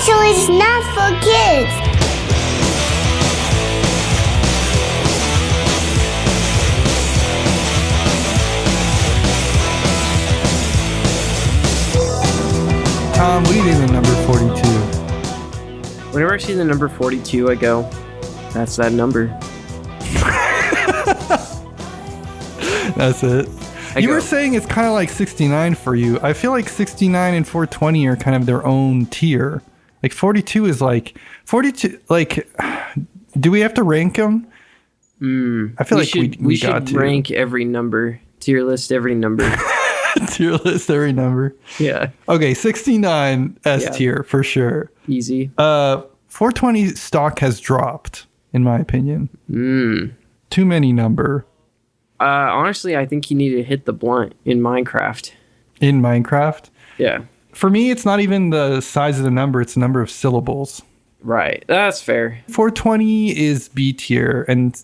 So it's not for kids. Tom, what do you think of the number 42? Whenever I see the number 42, I go, that's that number. That's it. You were saying it's kind of like 69 for you. I feel like 69 and 420 are kind of their own tier. Like 42 is like 42. Like, do we have to rank them? I feel like we got to rank every number, tier list every number. Tier list every number. Yeah. Okay, 69 S tier for sure. Easy. 420 stock has dropped, in my opinion. Too many number. Honestly, I think you need to hit the blunt in Minecraft. In Minecraft? Yeah. For me, it's not even the size of the number, it's the number of syllables. Right. That's fair. 420 is B tier, and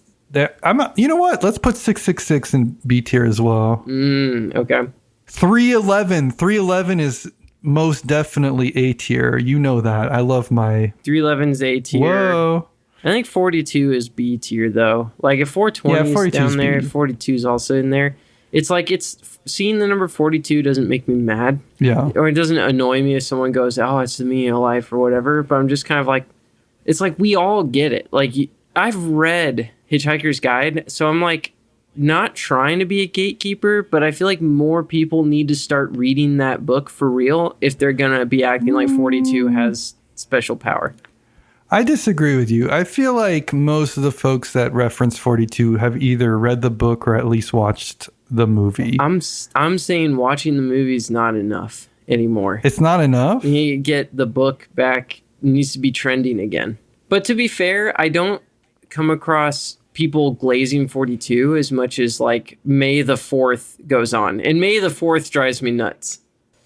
you know what? Let's put 666 in B tier as well. Okay. 311 is most definitely A tier. You know that. I love my 311's A tier. Whoa. I think 42 is B tier though. Like if 420 is down there, 42 is also in there. It's like seeing the number 42 doesn't make me mad. Yeah. Or it doesn't annoy me if someone goes, "Oh, it's the meaning of life" or whatever. But I'm just kind of like, it's like we all get it. Like I've read Hitchhiker's Guide, so I'm like not trying to be a gatekeeper, but I feel like more people need to start reading that book for real if they're gonna be acting like 42 has special power. I disagree with you. I feel like most of the folks that reference 42 have either read the book or at least watched the movie. I'm saying watching the movie is not enough anymore. It's not enough? You need to get the book back. It needs to be trending again. But to be fair, I don't come across people glazing 42 as much as like May the 4th goes on. And May the 4th drives me nuts.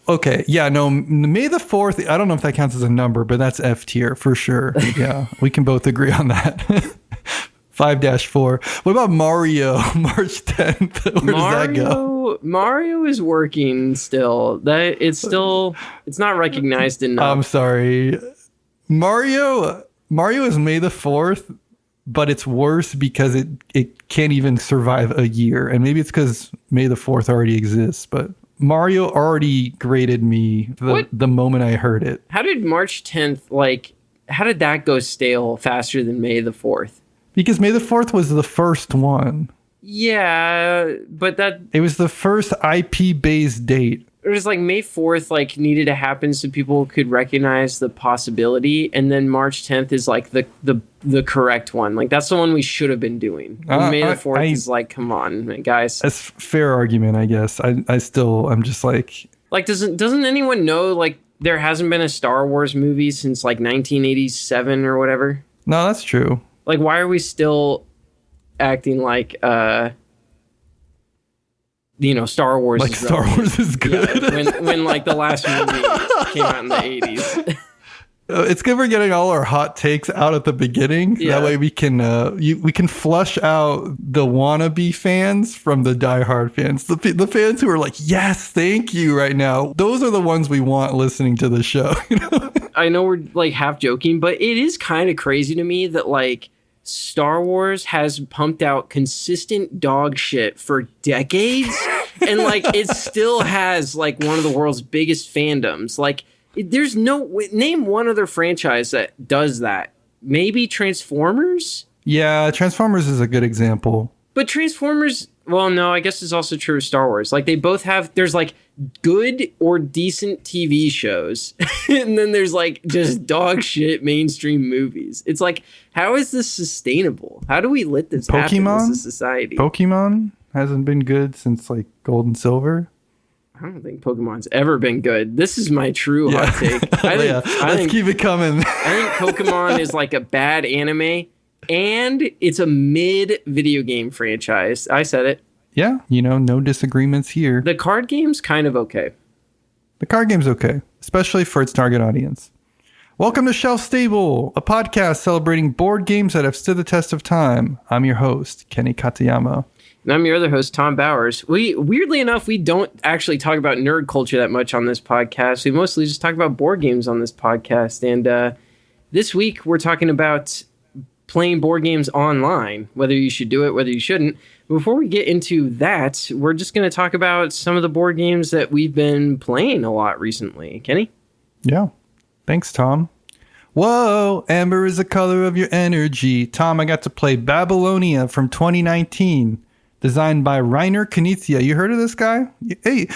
Okay, yeah, no, May the 4th, I don't know if that counts as a number, but that's F tier for sure. Yeah, we can both agree on that. 5-4. What about Mario, March 10th? Where does that go? Mario is working still. It's not recognized enough. I'm sorry. Mario is May the 4th, but it's worse because it can't even survive a year. And maybe it's because May the 4th already exists, but Mario already graded me the moment I heard it. How did March 10th, how did that go stale faster than May the 4th? Because May the 4th was the first one. Yeah, but it was the first IP-based date. It was like May 4th, needed to happen so people could recognize the possibility, and then March 10th is the correct one. Like that's the one we should have been doing. May the 4th is come on, guys. That's a fair argument, I guess. I'm just like doesn't anyone know there hasn't been a Star Wars movie since 1987 or whatever? No, that's true. Why are we still acting like Star Wars is Star Wars is good? Yeah, when the last movie came out in the 80s. It's good for getting all our hot takes out at the beginning. Yeah. That way we can flush out the wannabe fans from the diehard fans. The fans who are like, yes, thank you right now. Those are the ones we want listening to the show. I know we're half joking, but it is kind of crazy to me that Star Wars has pumped out consistent dog shit for decades and it still has one of the world's biggest fandoms. There's name one other franchise that does that. Maybe Transformers? Yeah, Transformers is a good example. But Transformers, well, no, I guess it's also true of Star Wars. They both have, there's good or decent TV shows. And then there's just dog shit mainstream movies. It's how is this sustainable? How do we let this happen as a society? Pokemon hasn't been good since Gold and Silver. I don't think Pokemon's ever been good. This is my true hot take. Let's keep it coming. I think Pokemon is a bad anime. And it's a mid video game franchise. I said it. Yeah, no disagreements here. The card game's kind of okay. The card game's okay, especially for its target audience. Welcome to Shelf Stable, a podcast celebrating board games that have stood the test of time. I'm your host, Kenny Katayama. And I'm your other host, Tom Bowers. Weirdly enough, we don't actually talk about nerd culture that much on this podcast. We mostly just talk about board games on this podcast. And this week, we're talking about playing board games online, whether you should do it, whether you shouldn't. Before we get into that, we're just going to talk about some of the board games that we've been playing a lot recently. Kenny? Yeah. Thanks, Tom. Whoa, amber is the color of your energy. Tom, I got to play Babylonia from 2019, designed by Reiner Knizia. You heard of this guy? Hey,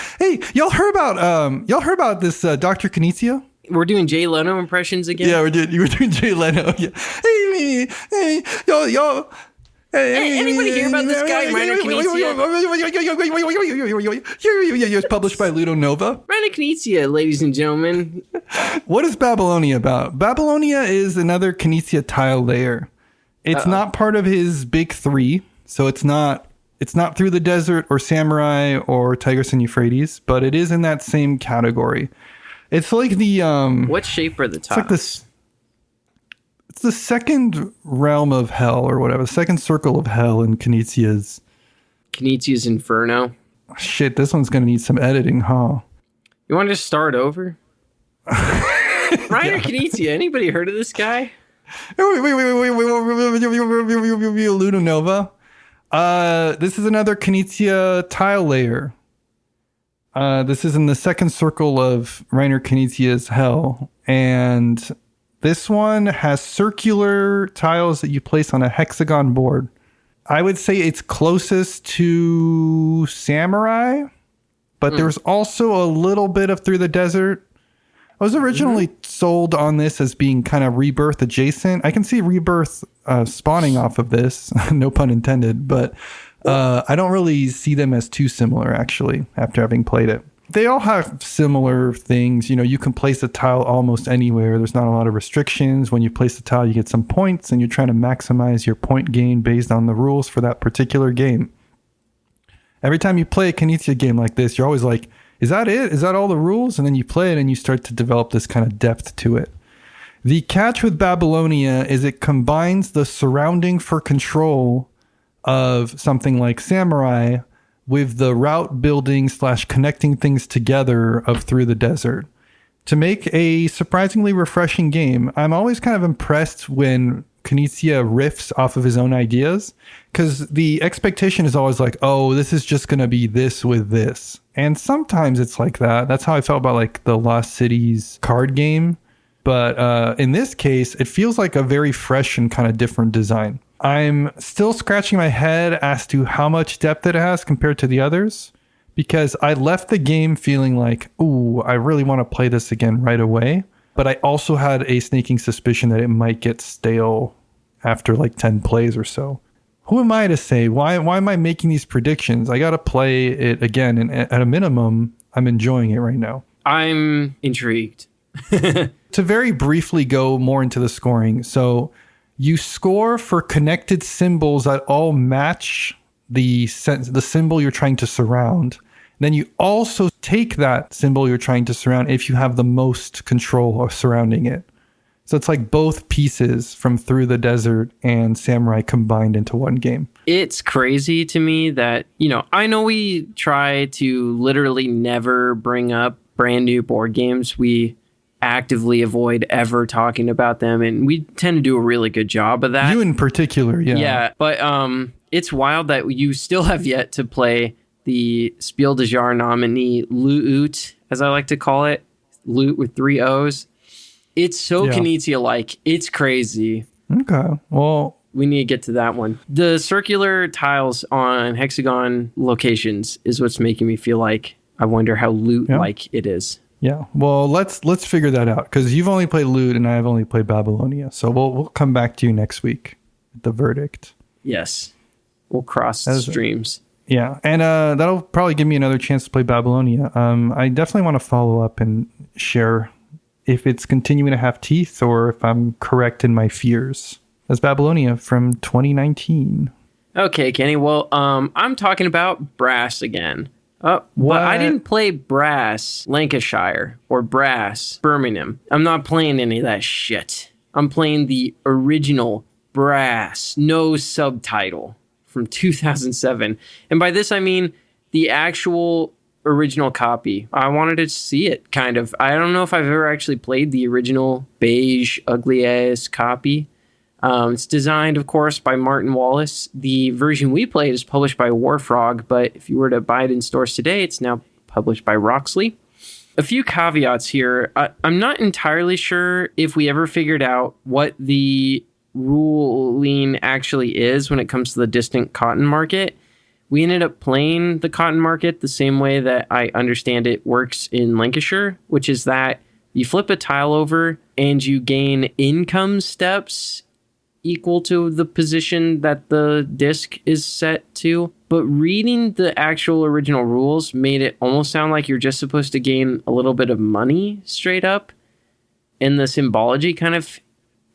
y'all heard about this Dr. Knizia? We're doing Jay Leno impressions again? Yeah, you were doing Jay Leno. Yeah. Hey, y'all. Hey, anybody hear about this guy, Reiner Knizia? It's published by Ludonova. Reiner Knizia, ladies and gentlemen. What is Babylonia about? Babylonia is another Knizia tile layer. It's not part of his big three, so it's not Through the Desert or Samurai or Tigris and Euphrates, but it is in that same category. It's like the what shape are the tiles? It's like this. It's the second realm of hell or whatever, the second circle of hell in Knizia's Inferno. Shit, this one's gonna need some editing, huh? You want to just start over? Reiner Knizia, anybody heard of this guy? Ludonova. This is another Knizia tile layer. This is in the second circle of Reiner Knizia's hell, and this one has circular tiles that you place on a hexagon board. I would say it's closest to Samurai, but there's also a little bit of Through the Desert. I was originally sold on this as being kind of Rebirth adjacent. I can see Rebirth spawning off of this, no pun intended, but I don't really see them as too similar, actually, after having played it. They all have similar things. You know, you can place a tile almost anywhere. There's not a lot of restrictions. When you place a tile, you get some points, and you're trying to maximize your point gain based on the rules for that particular game. Every time you play a Knizia game like this, you're always like, is that it? Is that all the rules? And then you play it, and you start to develop this kind of depth to it. The catch with Babylonia is it combines the surrounding for control of something like Samurai with the route building / connecting things together of Through the Desert to make a surprisingly refreshing game. I'm always kind of impressed when Knizia riffs off of his own ideas, because the expectation is always like, oh, this is just going to be this with this. And sometimes it's like that. That's how I felt about like the Lost Cities card game. But in this case, it feels like a very fresh and kind of different design. I'm still scratching my head as to how much depth it has compared to the others, because I left the game feeling like, ooh, I really want to play this again right away. But I also had a sneaking suspicion that it might get stale after like 10 plays or so. Who am I to say? Why am I making these predictions? I got to play it again, and at a minimum, I'm enjoying it right now. I'm intrigued. To very briefly go more into the scoring. So you score for connected symbols that all match the symbol you're trying to surround. Then you also take that symbol you're trying to surround if you have the most control of surrounding it. So it's like both pieces from Through the Desert and Samurai combined into one game. It's crazy to me that, you know, I know we try to literally never bring up brand new board games. We actively avoid ever talking about them, and we tend to do a really good job of that. You in particular, yeah. Yeah, but it's wild that you still have yet to play the Spiel des Jahres nominee Loot, as I like to call it, Loot with 3 O's. It's so Knizia-like. It's crazy. Okay, well, we need to get to that one. The circular tiles on hexagon locations is what's making me feel like I wonder how Loot-like it is. Yeah, well, let's figure that out, because you've only played Loot and I've only played Babylonia. So we'll come back to you next week with the verdict. Yes, we'll cross streams. Yeah, and that'll probably give me another chance to play Babylonia. I definitely want to follow up and share if it's continuing to have teeth or if I'm correct in my fears. That's Babylonia from 2019. Okay, Kenny. Well, I'm talking about Brass again. But I didn't play Brass Lancashire or Brass Birmingham. I'm not playing any of that shit. I'm playing the original Brass, no subtitle, from 2007. And by this, I mean the actual original copy. I wanted to see it, kind of. I don't know if I've ever actually played the original beige, ugly-ass copy. It's designed, of course, by Martin Wallace. The version we played is published by Warfrog, but if you were to buy it in stores today, it's now published by Roxley. A few caveats here. I'm not entirely sure if we ever figured out what the ruling actually is when it comes to the distant cotton market. We ended up playing the cotton market the same way that I understand it works in Lancashire, which is that you flip a tile over and you gain income steps equal to the position that the disc is set to. But reading the actual original rules made it almost sound like you're just supposed to gain a little bit of money straight up. And the symbology kind of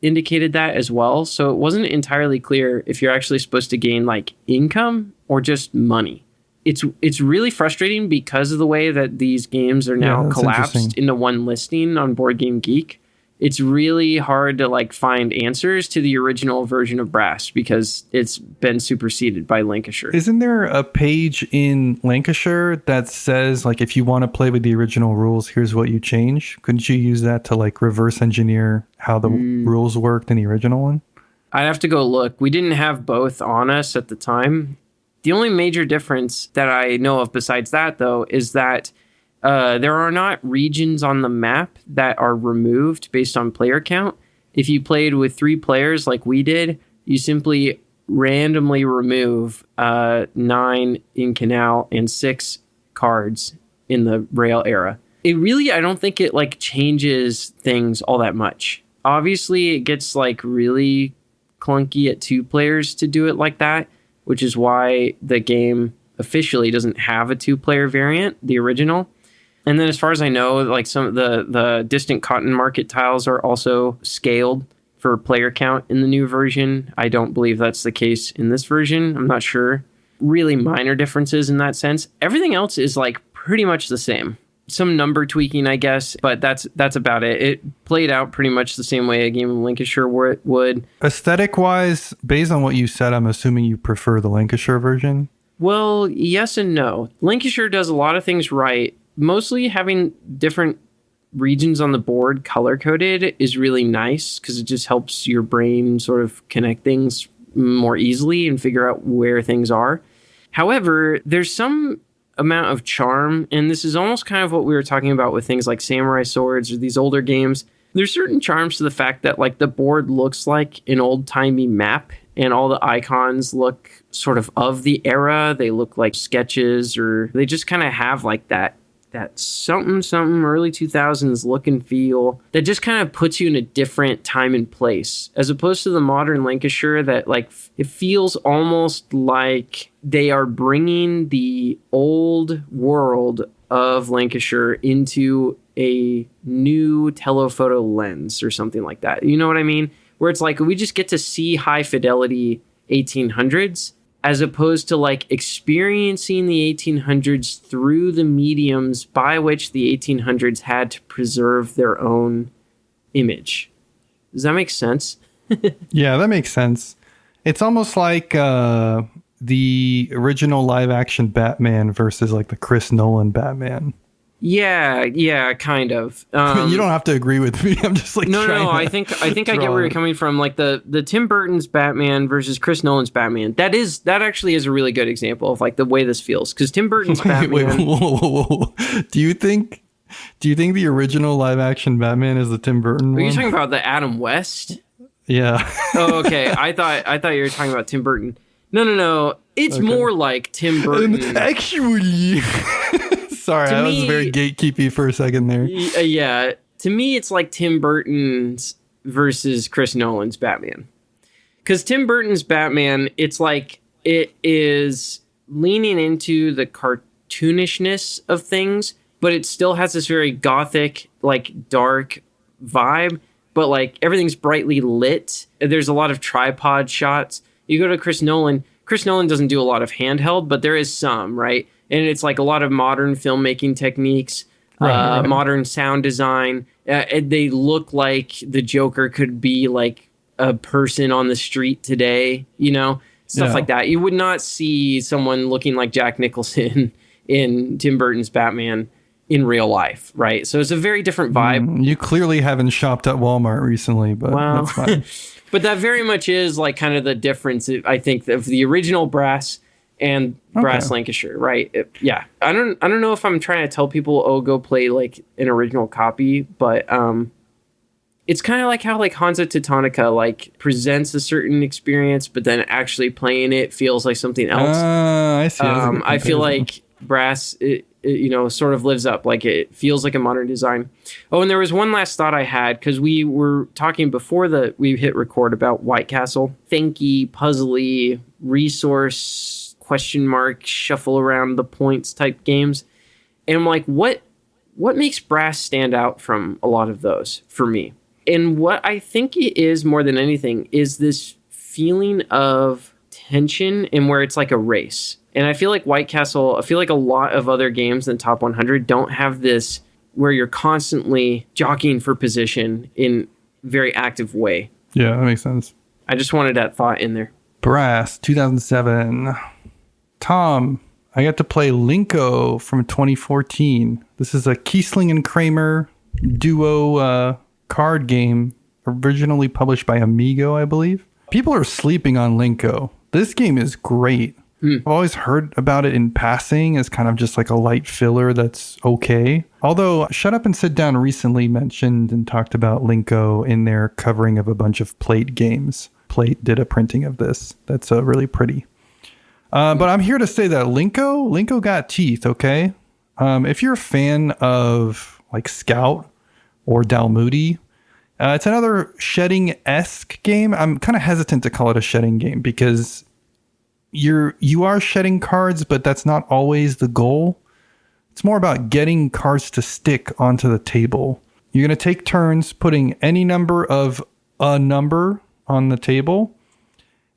indicated that as well. So it wasn't entirely clear if you're actually supposed to gain like income or just money. It's really frustrating because of the way that these games are now collapsed into one listing on Board Game Geek. It's really hard to like find answers to the original version of Brass because it's been superseded by Lancashire. Isn't there a page in Lancashire that says like, if you want to play with the original rules, here's what you change? Couldn't you use that to like reverse engineer how the rules worked in the original one? I'd have to go look. We didn't have both on us at the time. The only major difference that I know of besides that, though, is that there are not regions on the map that are removed based on player count. If you played with 3 players like we did, you simply randomly remove 9 in Canal and 6 cards in the Rail era. It really, I don't think it like changes things all that much. Obviously, it gets like really clunky at 2 players to do it like that, which is why the game officially doesn't have a 2-player variant, the original. And then as far as I know, like some of the distant cotton market tiles are also scaled for player count in the new version. I don't believe that's the case in this version. I'm not sure. Really minor differences in that sense. Everything else is like pretty much the same. Some number tweaking, I guess, but that's about it. It played out pretty much the same way a game of Lancashire would. Aesthetic-wise, based on what you said, I'm assuming you prefer the Lancashire version? Well, yes and no. Lancashire does a lot of things right. Mostly having different regions on the board color-coded is really nice because it just helps your brain sort of connect things more easily and figure out where things are. However, there's some amount of charm, and this is almost kind of what we were talking about with things like Samurai Swords or these older games. There's certain charms to the fact that like the board looks like an old-timey map and all the icons look sort of the era. They look like sketches, or they just kind of have like that something early 2000s look and feel that just kind of puts you in a different time and place, as opposed to the modern Lancashire that like it feels almost like they are bringing the old world of Lancashire into a new telephoto lens or something like that. You know what I mean? Where it's like we just get to see high fidelity 1800s as opposed to like experiencing the 1800s through the mediums by which the 1800s had to preserve their own image. Does that make sense? Yeah, that makes sense. It's almost like the original live action Batman versus like the Chris Nolan Batman. Yeah, kind of. You don't have to agree with me. I'm just like no. I think I get where you're coming from. Like the Tim Burton's Batman versus Chris Nolan's Batman. That actually is a really good example of like the way this feels. Because Tim Burton's Batman. Wait, whoa. Do you think the original live action Batman is the Tim Burton one? Are you talking about the Adam West? Yeah. Oh, okay. I thought you were talking about Tim Burton. No. It's more like Tim Burton. Actually. Sorry, I was very gatekeepy for a second there. Yeah, to me, it's like Tim Burton's versus Chris Nolan's Batman. Because Tim Burton's Batman, it's like it is leaning into the cartoonishness of things, but it still has this very gothic, like dark vibe. But like everything's brightly lit. There's a lot of tripod shots. You go to Chris Nolan. Chris Nolan doesn't do a lot of handheld, but there is some, right? And it's like a lot of modern filmmaking techniques, right. Modern sound design. They look like the Joker could be like a person on the street today, you know? stuff like that. You would not see someone looking like Jack Nicholson in Tim Burton's Batman in real life, right? So it's a very different vibe. You clearly haven't shopped at Walmart recently, but that's fine. But that very much is like kind of the difference, I think, of the original Brass and Brass Lancashire, right? I don't know if I'm trying to tell people, go play like an original copy, but it's kind of like how like Hansa Teutonica like presents a certain experience, but then actually playing it feels like something else. I see. I feel like Brass, sort of lives up. Like it feels like a modern design. Oh, and there was one last thought I had, because we were talking before we hit record about White Castle. Thinky, puzzly, resource, question mark, shuffle around the points type games. And I'm like, what makes Brass stand out from a lot of those for me? And what I think it is more than anything is this feeling of tension and where it's like a race. And I feel like White Castle, I feel like a lot of other games in Top 100 don't have this where you're constantly jockeying for position in a very active way. Yeah, that makes sense. I just wanted that thought in there. Brass, 2007. Tom, I got to play Linko from 2014. This is a Kiesling and Kramer duo card game, originally published by Amigo, I believe. People are sleeping on Linko. This game is great. I've always heard about it in passing as kind of just like a light filler that's okay. Although Shut Up and Sit Down recently mentioned and talked about Linko in their covering of a bunch of Plate games. Plate did a printing of this. That's really pretty. But I'm here to say that Linko got teeth, okay? If you're a fan of like Scout or Dalmoody, it's another shedding-esque game. I'm kind of hesitant to call it a shedding game because you are shedding cards, but that's not always the goal. It's more about getting cards to stick onto the table. You're going to take turns putting any number of a number on the table.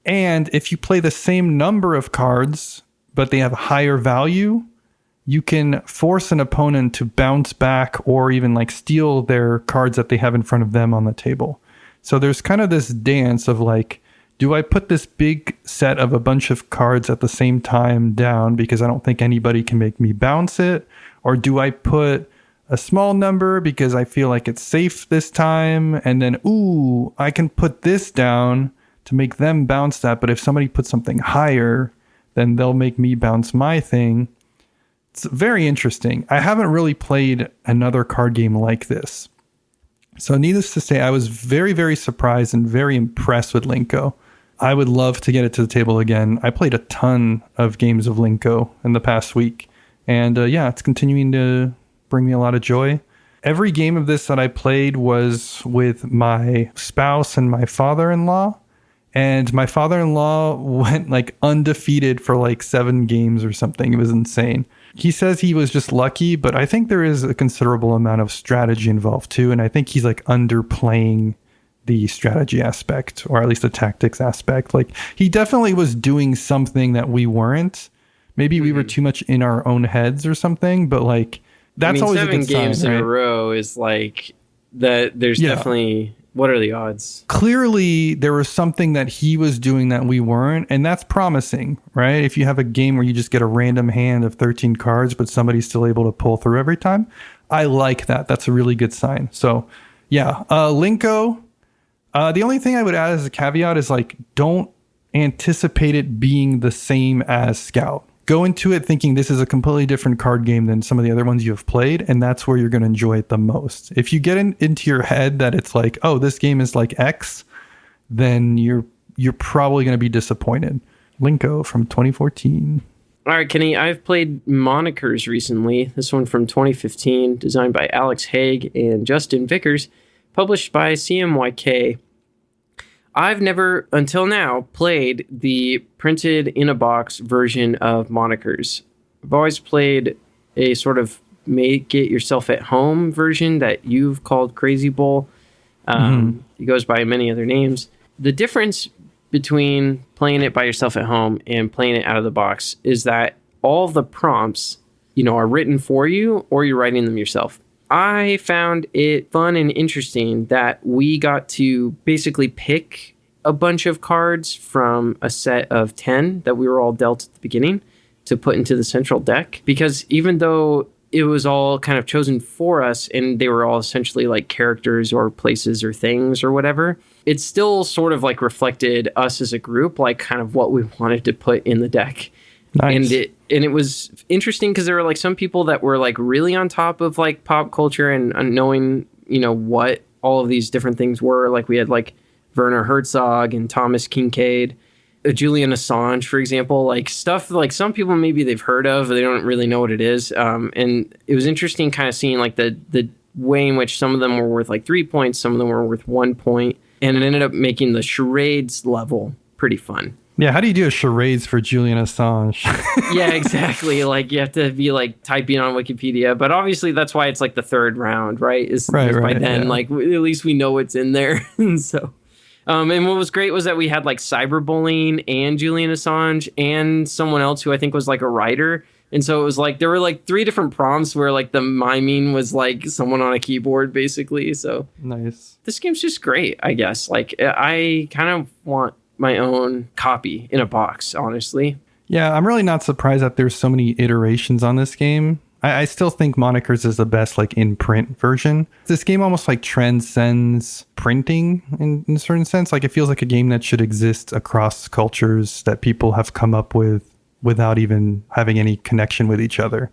And if you play the same number of cards, but they have a higher value, you can force an opponent to bounce back or even like steal their cards that they have in front of them on the table. So there's kind of this dance of like, do I put this big set of a bunch of cards at the same time down because I don't think anybody can make me bounce it? Or do I put a small number because I feel like it's safe this time? And then, I can put this down to make them bounce that. But if somebody puts something higher, then they'll make me bounce my thing. It's very interesting. I haven't really played another card game like this. So needless to say, I was very, very surprised and very impressed with Linko. I would love to get it to the table again. I played a ton of games of Linko in the past week. And it's continuing to bring me a lot of joy. Every game of this that I played was with my spouse and my father-in-law. And my father-in-law went like undefeated for like 7 games or something. It was insane. He says he was just lucky, but I think there is a considerable amount of strategy involved too. And I think he's like underplaying the strategy aspect, or at least the tactics aspect. Like he definitely was doing something that we weren't. Maybe we were too much in our own heads or something, but like that's always a good sign. 7 games in a row is like that. There's definitely, what are the odds? Clearly there was something that he was doing that we weren't, and that's promising, right? If you have a game where you just get a random hand of 13 cards, but somebody's still able to pull through every time, I like that. That's a really good sign. So Linko. The only thing I would add as a caveat is like, don't anticipate it being the same as Scout. Go into it thinking this is a completely different card game than some of the other ones you have played, and that's where you're going to enjoy it the most. If you get into your head that it's like, oh, this game is like X, then you're probably going to be disappointed. Linko from 2014. All right, Kenny, I've played Monikers recently. This one from 2015, designed by Alex Hague and Justin Vickers, published by CMYK. I've never, until now, played the printed in a box version of Monikers. I've always played a sort of make it yourself at home version that you've called Crazy Bowl. It goes by many other names. The difference between playing it by yourself at home and playing it out of the box is that all the prompts, are written for you, or you're writing them yourself. I found it fun and interesting that we got to basically pick a bunch of cards from a set of 10 that we were all dealt at the beginning to put into the central deck. Because even though it was all kind of chosen for us and they were all essentially like characters or places or things or whatever, it still sort of like reflected us as a group, like kind of what we wanted to put in the deck. Nice. And it was interesting because there were like some people that were like really on top of like pop culture and knowing, you know, what all of these different things were. Like we had like Werner Herzog and Thomas Kincaid, Julian Assange, for example, like stuff like some people maybe they've heard of, they don't really know what it is. And it was interesting kind of seeing like the way in which some of them were worth like 3 points, some of them were worth 1 point, and it ended up making the charades level pretty fun. Yeah, how do you do a charades for Julian Assange? Yeah, exactly. Like you have to be like typing on Wikipedia, but obviously that's why it's like the third round, right? Right. By then, like at least we know what's in there. And so, and what was great was that we had like cyberbullying and Julian Assange and someone else who I think was like a writer. And so it was like there were like 3 different prompts where like the miming was like someone on a keyboard, basically. So nice. This game's just great, I guess. Like I kind of want my own copy in a box, honestly. Yeah, I'm really not surprised that there's so many iterations on this game. I still think Monikers is the best like in print version. This game almost like transcends printing in a certain sense. Like it feels like a game that should exist across cultures that people have come up with without even having any connection with each other.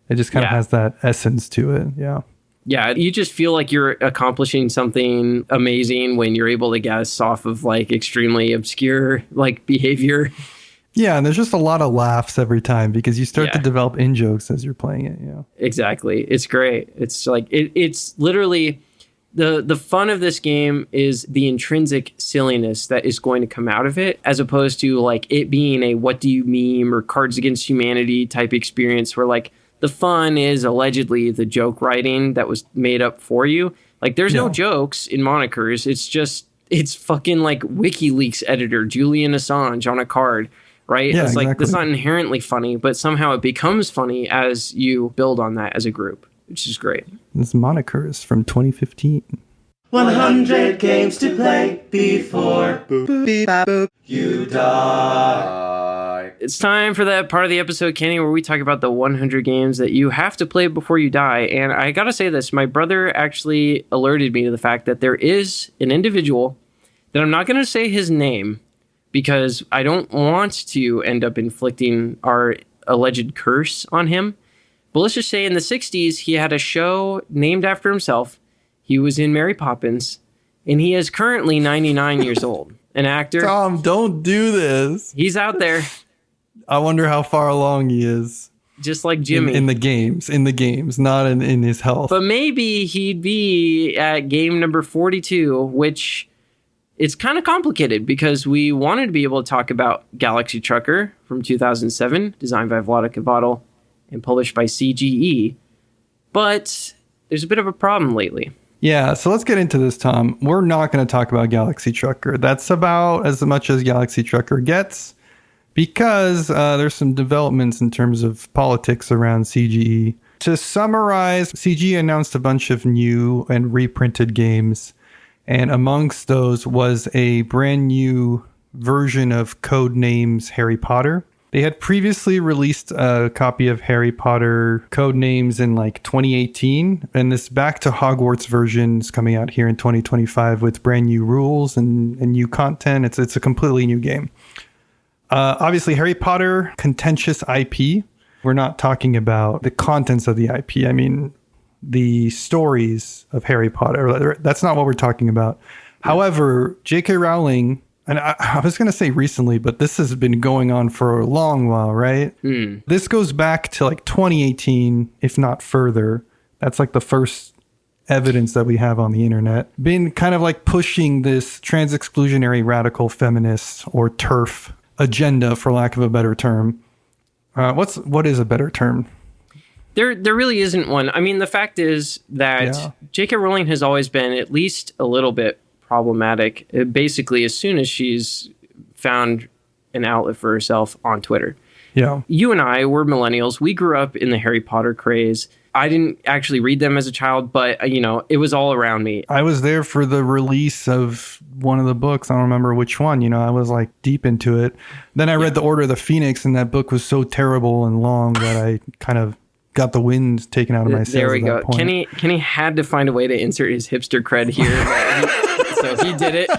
It just kind of has that essence to it. Yeah. Yeah, you just feel like you're accomplishing something amazing when you're able to guess off of like extremely obscure like behavior. Yeah, and there's just a lot of laughs every time because you start to develop in-jokes as you're playing it. Yeah, exactly. It's great. It's like it's literally the fun of this game is the intrinsic silliness that is going to come out of it, as opposed to like it being a what do you meme or Cards Against Humanity type experience where like the fun is allegedly the joke writing that was made up for you. Like there's no jokes in Monikers. It's fucking like WikiLeaks editor Julian Assange on a card, right? Yeah, it's like exactly. It's not inherently funny, but somehow it becomes funny as you build on that as a group, which is great. This Monikers from 2015. 100 games to play before you die. It's time for that part of the episode, Kenny, where we talk about the 100 games that you have to play before you die. And I gotta say this, my brother actually alerted me to the fact that there is an individual that I'm not gonna say his name because I don't want to end up inflicting our alleged curse on him. But let's just say in the 60s, he had a show named after himself. He was in Mary Poppins, and he is currently 99 years old. An actor. Tom, don't do this. He's out there. I wonder how far along he is. Just like Jimmy. In the games, not in his health. But maybe he'd be at game number 42, which it's kind of complicated because we wanted to be able to talk about Galaxy Trucker from 2007, designed by Vlaada Chvátil and published by CGE. But there's a bit of a problem lately. Yeah, so let's get into this, Tom. We're not going to talk about Galaxy Trucker. That's about as much as Galaxy Trucker gets because there's some developments in terms of politics around CGE. To summarize, CGE announced a bunch of new and reprinted games, and amongst those was a brand new version of Codenames Harry Potter. They had previously released a copy of Harry Potter Codenames in like 2018, and this Back to Hogwarts version is coming out here in 2025 with brand new rules and new content. It's a completely new game. Obviously, Harry Potter, contentious IP. We're not talking about the contents of the IP. I mean, the stories of Harry Potter. That's not what we're talking about. However, J.K. Rowling, and I was going to say recently, but this has been going on for a long while, right? This goes back to like 2018, if not further. That's like the first evidence that we have on the internet. Been kind of like pushing this trans-exclusionary radical feminist or TERF agenda, for lack of a better term. What is a better term? There really isn't one. I mean, the fact is that J.K. Rowling has always been at least a little bit problematic. Basically, as soon as she's found an outlet for herself on Twitter. Yeah. You and I were millennials. We grew up in the Harry Potter craze. I didn't actually read them as a child, but, you know, it was all around me. I was there for the release of one of the books. I don't remember which one. You know, I was like deep into it. Then I read The Order of the Phoenix, and that book was so terrible and long that I kind of got the wind taken out of my sails. There we go. Kenny had to find a way to insert his hipster cred here, so he did it.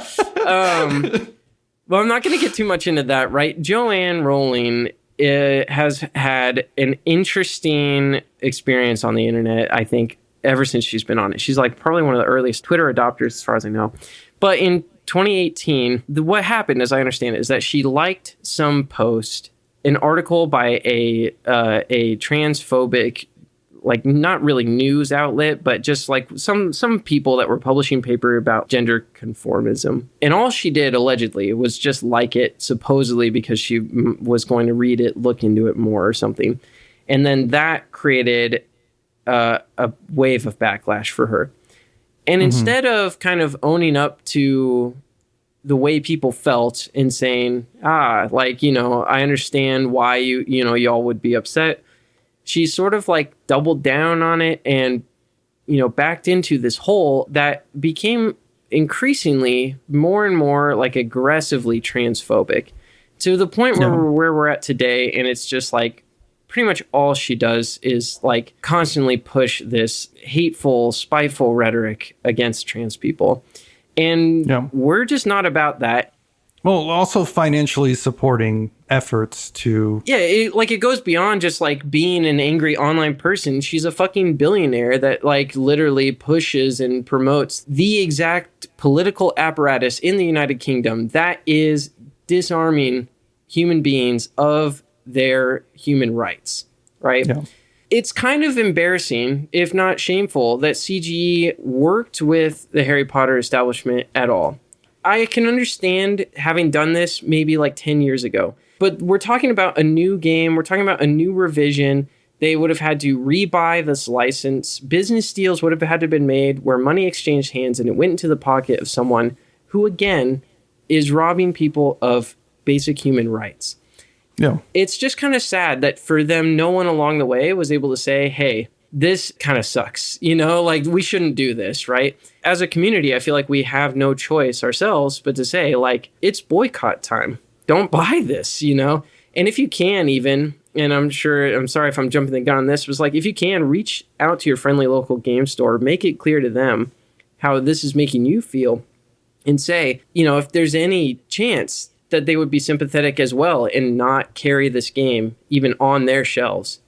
Well, I'm not going to get too much into that, right? Joanne Rowling has had an interesting experience on the internet, I think, ever since she's been on it. She's like probably one of the earliest Twitter adopters, as far as I know. But in 2018, what happened, as I understand it, is that she liked some post, an article by a transphobic, like not really news outlet, but just like some people that were publishing paper about gender conformism. And all she did allegedly was just like it, supposedly because she was going to read it, look into it more or something. And then that created a wave of backlash for her. And instead of kind of owning up to the way people felt and saying, like, you know, I understand why y'all would be upset, she sort of like doubled down on it and, you know, backed into this hole that became increasingly more and more like aggressively transphobic, to the point where we're at today. And it's just like pretty much all she does is like constantly push this hateful, spiteful rhetoric against trans people. And we're just not about that. Well, also financially supporting efforts to... Yeah, it goes beyond just like being an angry online person. She's a fucking billionaire that like literally pushes and promotes the exact political apparatus in the United Kingdom that is disarming human beings of their human rights, right? Yeah. It's kind of embarrassing, if not shameful, that CGE worked with the Harry Potter establishment at all. I can understand having done this maybe like 10 years ago, but we're talking about a new game. We're talking about a new revision. They would have had to rebuy this license. Business deals would have had to have been made where money exchanged hands and it went into the pocket of someone who, again, is robbing people of basic human rights. Yeah. It's just kind of sad that for them, no one along the way was able to say, hey, this kind of sucks, you know, like we shouldn't do this, right? As a community, I feel like we have no choice ourselves but to say, like, it's boycott time. Don't buy this, you know? And if you can even, and I'm sorry if I'm jumping the gun on this, was like, if you can, reach out to your friendly local game store, make it clear to them how this is making you feel, and say, you know, if there's any chance that they would be sympathetic as well and not carry this game even on their shelves,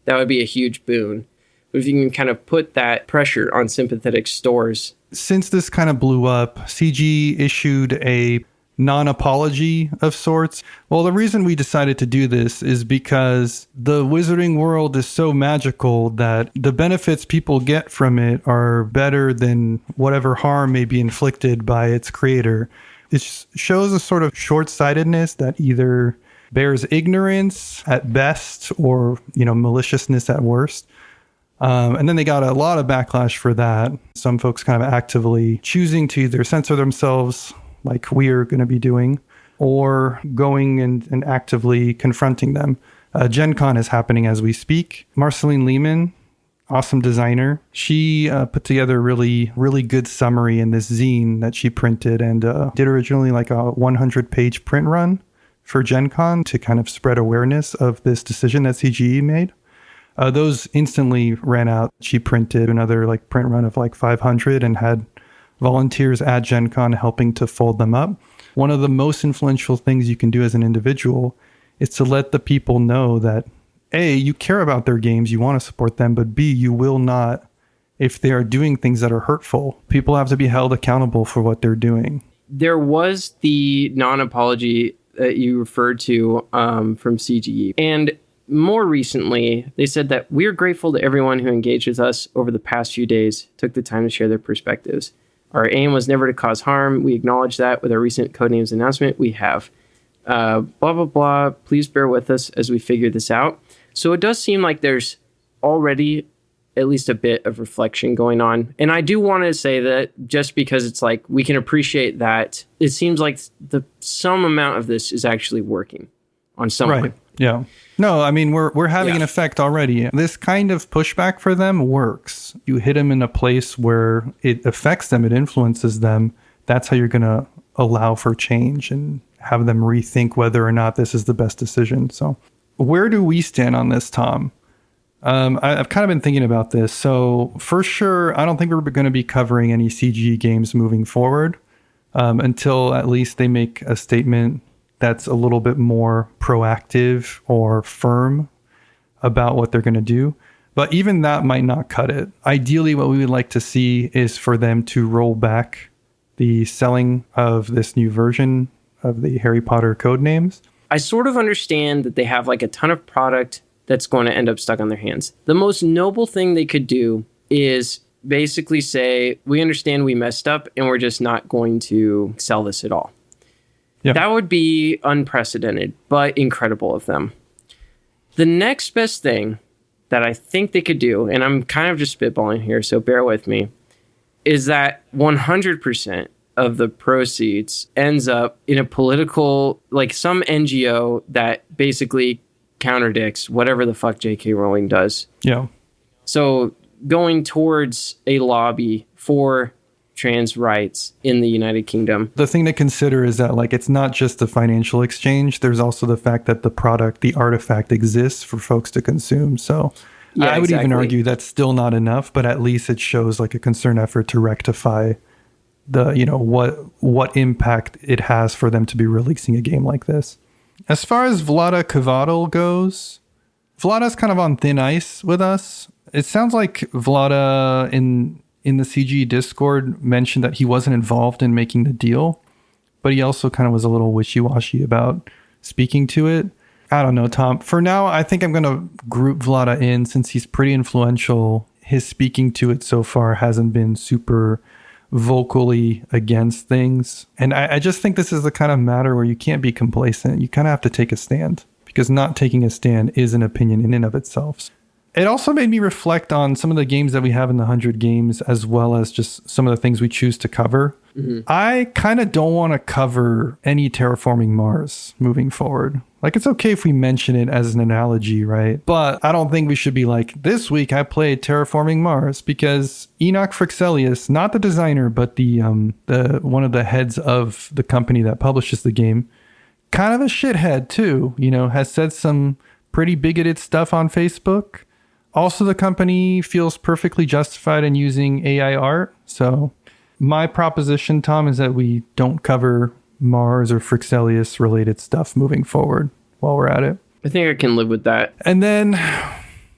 that would be a huge boon. But if you can kind of put that pressure on sympathetic stores. Since this kind of blew up, CG issued a non-apology of sorts. Well, the reason we decided to do this is because the wizarding world is so magical that the benefits people get from it are better than whatever harm may be inflicted by its creator. It shows a sort of short-sightedness that either bears ignorance at best or, you know, maliciousness at worst. And then they got a lot of backlash for that. Some folks kind of actively choosing to either censor themselves, like we're going to be doing, or going and actively confronting them. Gen Con is happening as we speak. Marceline Lehman, awesome designer, she put together a really, really good summary in this zine that she printed and did originally like a 100-page print run for Gen Con to kind of spread awareness of this decision that CGE made. Those instantly ran out. She printed another like print run of like 500 and had volunteers at Gen Con helping to fold them up. One of the most influential things you can do as an individual is to let the people know that A, you care about their games, you want to support them, but B, you will not, if they are doing things that are hurtful. People have to be held accountable for what they're doing. There was the non-apology that you referred to from CGE. And more recently, they said that we're grateful to everyone who engaged with us over the past few days, took the time to share their perspectives. Our aim was never to cause harm. We acknowledge that with our recent Codenames announcement. We have blah, blah, blah. Please bear with us as we figure this out. So it does seem like there's already at least a bit of reflection going on. And I do want to say that just because it's like we can appreciate that, it seemes like some amount of this is actually working on someone. Right. Yeah. No, I mean, we're having an effect already. This kind of pushback for them works. You hit them in a place where it affects them, it influences them. That's how you're going to allow for change and have them rethink whether or not this is the best decision. So where do we stand on this, Tom? I've kind of been thinking about this. So for sure, I don't think we're going to be covering any CG games moving forward until at least they make a statement that's a little bit more proactive or firm about what they're going to do. But even that might not cut it. Ideally, what we would like to see is for them to roll back the selling of this new version of the Harry Potter code names. I sort of understand that they have like a ton of product that's going to end up stuck on their hands. The most noble thing they could do is basically say, we understand we messed up and we're just not going to sell this at all. Yep. That would be unprecedented, but incredible of them. The next best thing that I think they could do, and I'm kind of just spitballing here, so bear with me, is that 100% of the proceeds ends up in a political, like some NGO that basically counterdicts whatever the fuck J.K. Rowling does. Yeah. So going towards a lobby for trans rights in the United Kingdom. The thing to consider is that like it's not just the financial exchange. There's also the fact that the product, the artifact exists for folks to consume. So yeah, I would even argue that's still not enough, but at least it shows like a concerned effort to rectify the, you know, what impact it has for them to be releasing a game like this. As far as Vlada Kavadl goes, Vlada's kind of on thin ice with us. It sounds like Vlada in the CG Discord mentioned that he wasn't involved in making the deal, but he also kind of was a little wishy-washy about speaking to it. I don't know, Tom. For now, I think I'm going to group Vlada in since he's pretty influential. His speaking to it so far hasn't been super vocally against things. And I just think this is the kind of matter where you can't be complacent. You kind of have to take a stand because not taking a stand is an opinion in and of itself. It also made me reflect on some of the games that we have in the 100 games, as well as just some of the things we choose to cover. Mm-hmm. I kind of don't want to cover any terraforming Mars moving forward. Like, it's okay if we mention it as an analogy, right? But I don't think we should be like, this week I played Terraforming Mars, because Enoch Frixelius, not the designer, but the one of the heads of the company that publishes the game, kind of a shithead too, you know, has said some pretty bigoted stuff on Facebook. Also, the company feels perfectly justified in using AI art. So my proposition, Tom, is that we don't cover Mars or Frixelius related stuff moving forward while we're at it. I think I can live with that. And then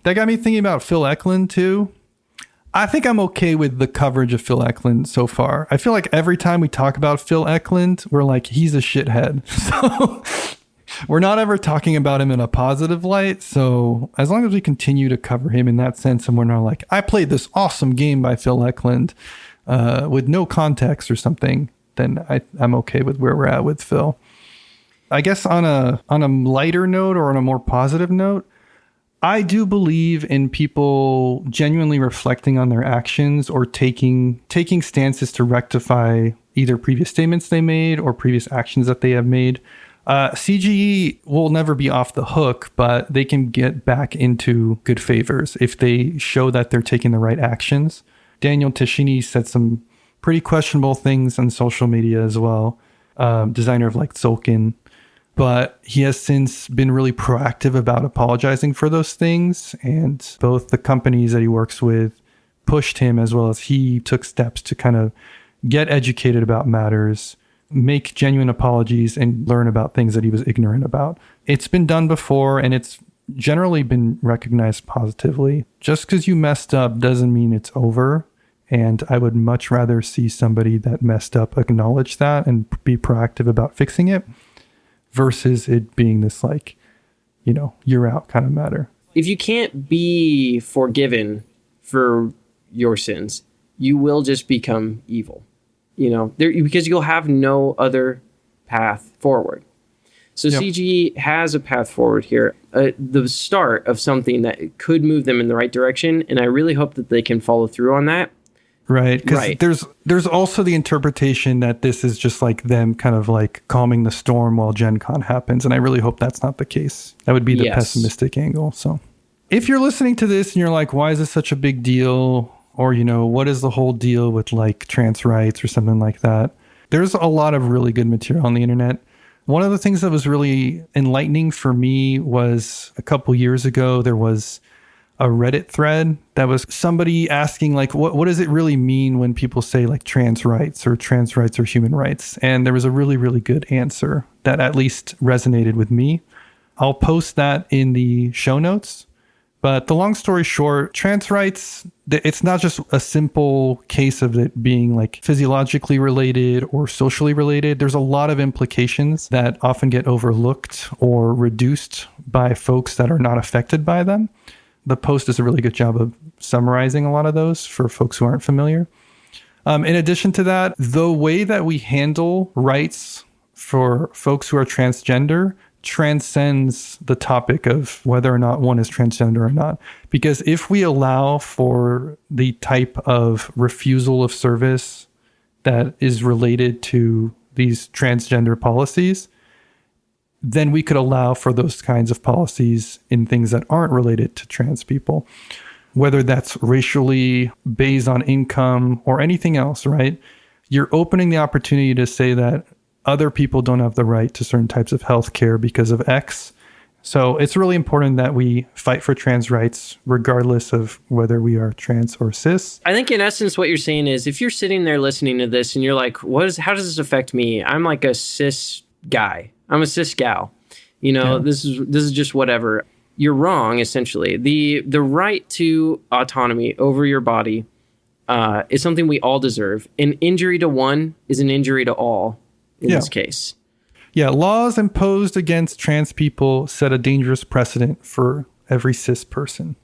that got me thinking about Phil Eklund too. I think I'm okay with the coverage of Phil Eklund so far. I feel like every time we talk about Phil Eklund, we're like, he's a shithead. So we're not ever talking about him in a positive light. So as long as we continue to cover him in that sense, and we're not like, I played this awesome game by Phil Eklund with no context or something, then I'm okay with where we're at with Phil. I guess on a lighter note or on a more positive note, I do believe in people genuinely reflecting on their actions or taking stances to rectify either previous statements they made or previous actions that they have made. CGE will never be off the hook, but they can get back into good favors if they show that they're taking the right actions. Daniel Tashini said some pretty questionable things on social media as well. Designer of like Tzolk'in. But he has since been really proactive about apologizing for those things. And both the companies that he works with pushed him, as well as he took steps to kind of get educated about matters, make genuine apologies, and learn about things that he was ignorant about. It's been done before, and it's generally been recognized positively. Just because you messed up doesn't mean it's over. And I would much rather see somebody that messed up acknowledge that and be proactive about fixing it versus it being this like, you know, you're out kind of matter. If you can't be forgiven for your sins, you will just become evil, you know, because you'll have no other path forward. So yep. CGE has a path forward here, the start of something that could move them in the right direction. And I really hope that they can follow through on that. Right. Because there's also the interpretation that this is just like them kind of like calming the storm while Gen Con happens. And I really hope that's not the case. That would be the pessimistic angle. So if you're listening to this and you're like, why is this such a big deal? Or, what is the whole deal with like trans rights or something like that? There's a lot of really good material on the internet. One of the things that was really enlightening for me was a couple years ago, there was a Reddit thread that was somebody asking like, what does it really mean when people say like trans rights or human rights? And there was a really, really good answer that at least resonated with me. I'll post that in the show notes. But the long story short, trans rights, it's not just a simple case of it being like physiologically related or socially related. There's a lot of implications that often get overlooked or reduced by folks that are not affected by them. The post does a really good job of summarizing a lot of those for folks who aren't familiar. In addition to that, the way that we handle rights for folks who are transgender transcends the topic of whether or not one is transgender or not. Because if we allow for the type of refusal of service that is related to these transgender policies, then we could allow for those kinds of policies in things that aren't related to trans people, whether that's racially based on income or anything else, right? You're opening the opportunity to say that other people don't have the right to certain types of health care because of X. So it's really important that we fight for trans rights, regardless of whether we are trans or cis. I think in essence, what you're saying is if you're sitting there listening to this and you're like, how does this affect me? I'm like a cis guy. I'm a cis gal. This is just whatever. You're wrong, essentially. The right to autonomy over your body is something we all deserve. An injury to one is an injury to all in this case. Yeah, laws imposed against trans people set a dangerous precedent for every cis person.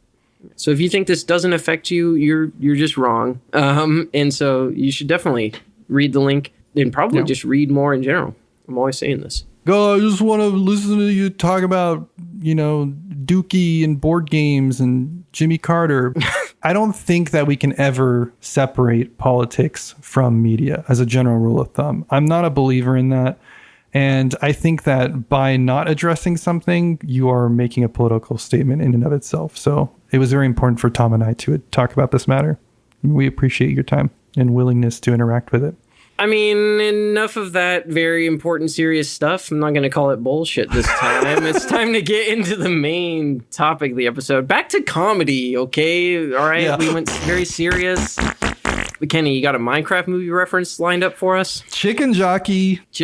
So if you think this doesn't affect you, you're just wrong. And so you should definitely read the link and probably just read more in general. I'm always saying this. Go, I just want to listen to you talk about, Dookie and board games and Jimmy Carter. I don't think that we can ever separate politics from media as a general rule of thumb. I'm not a believer in that. And I think that by not addressing something, you are making a political statement in and of itself. So it was very important for Tom and I to talk about this matter. We appreciate your time and willingness to interact with it. I mean, enough of that very important, serious stuff. I'm not going to call it bullshit this time. It's time to get into the main topic of the episode. Back to comedy, okay? All right, We went very serious. Kenny, you got a Minecraft movie reference lined up for us? Chicken Jockey. Time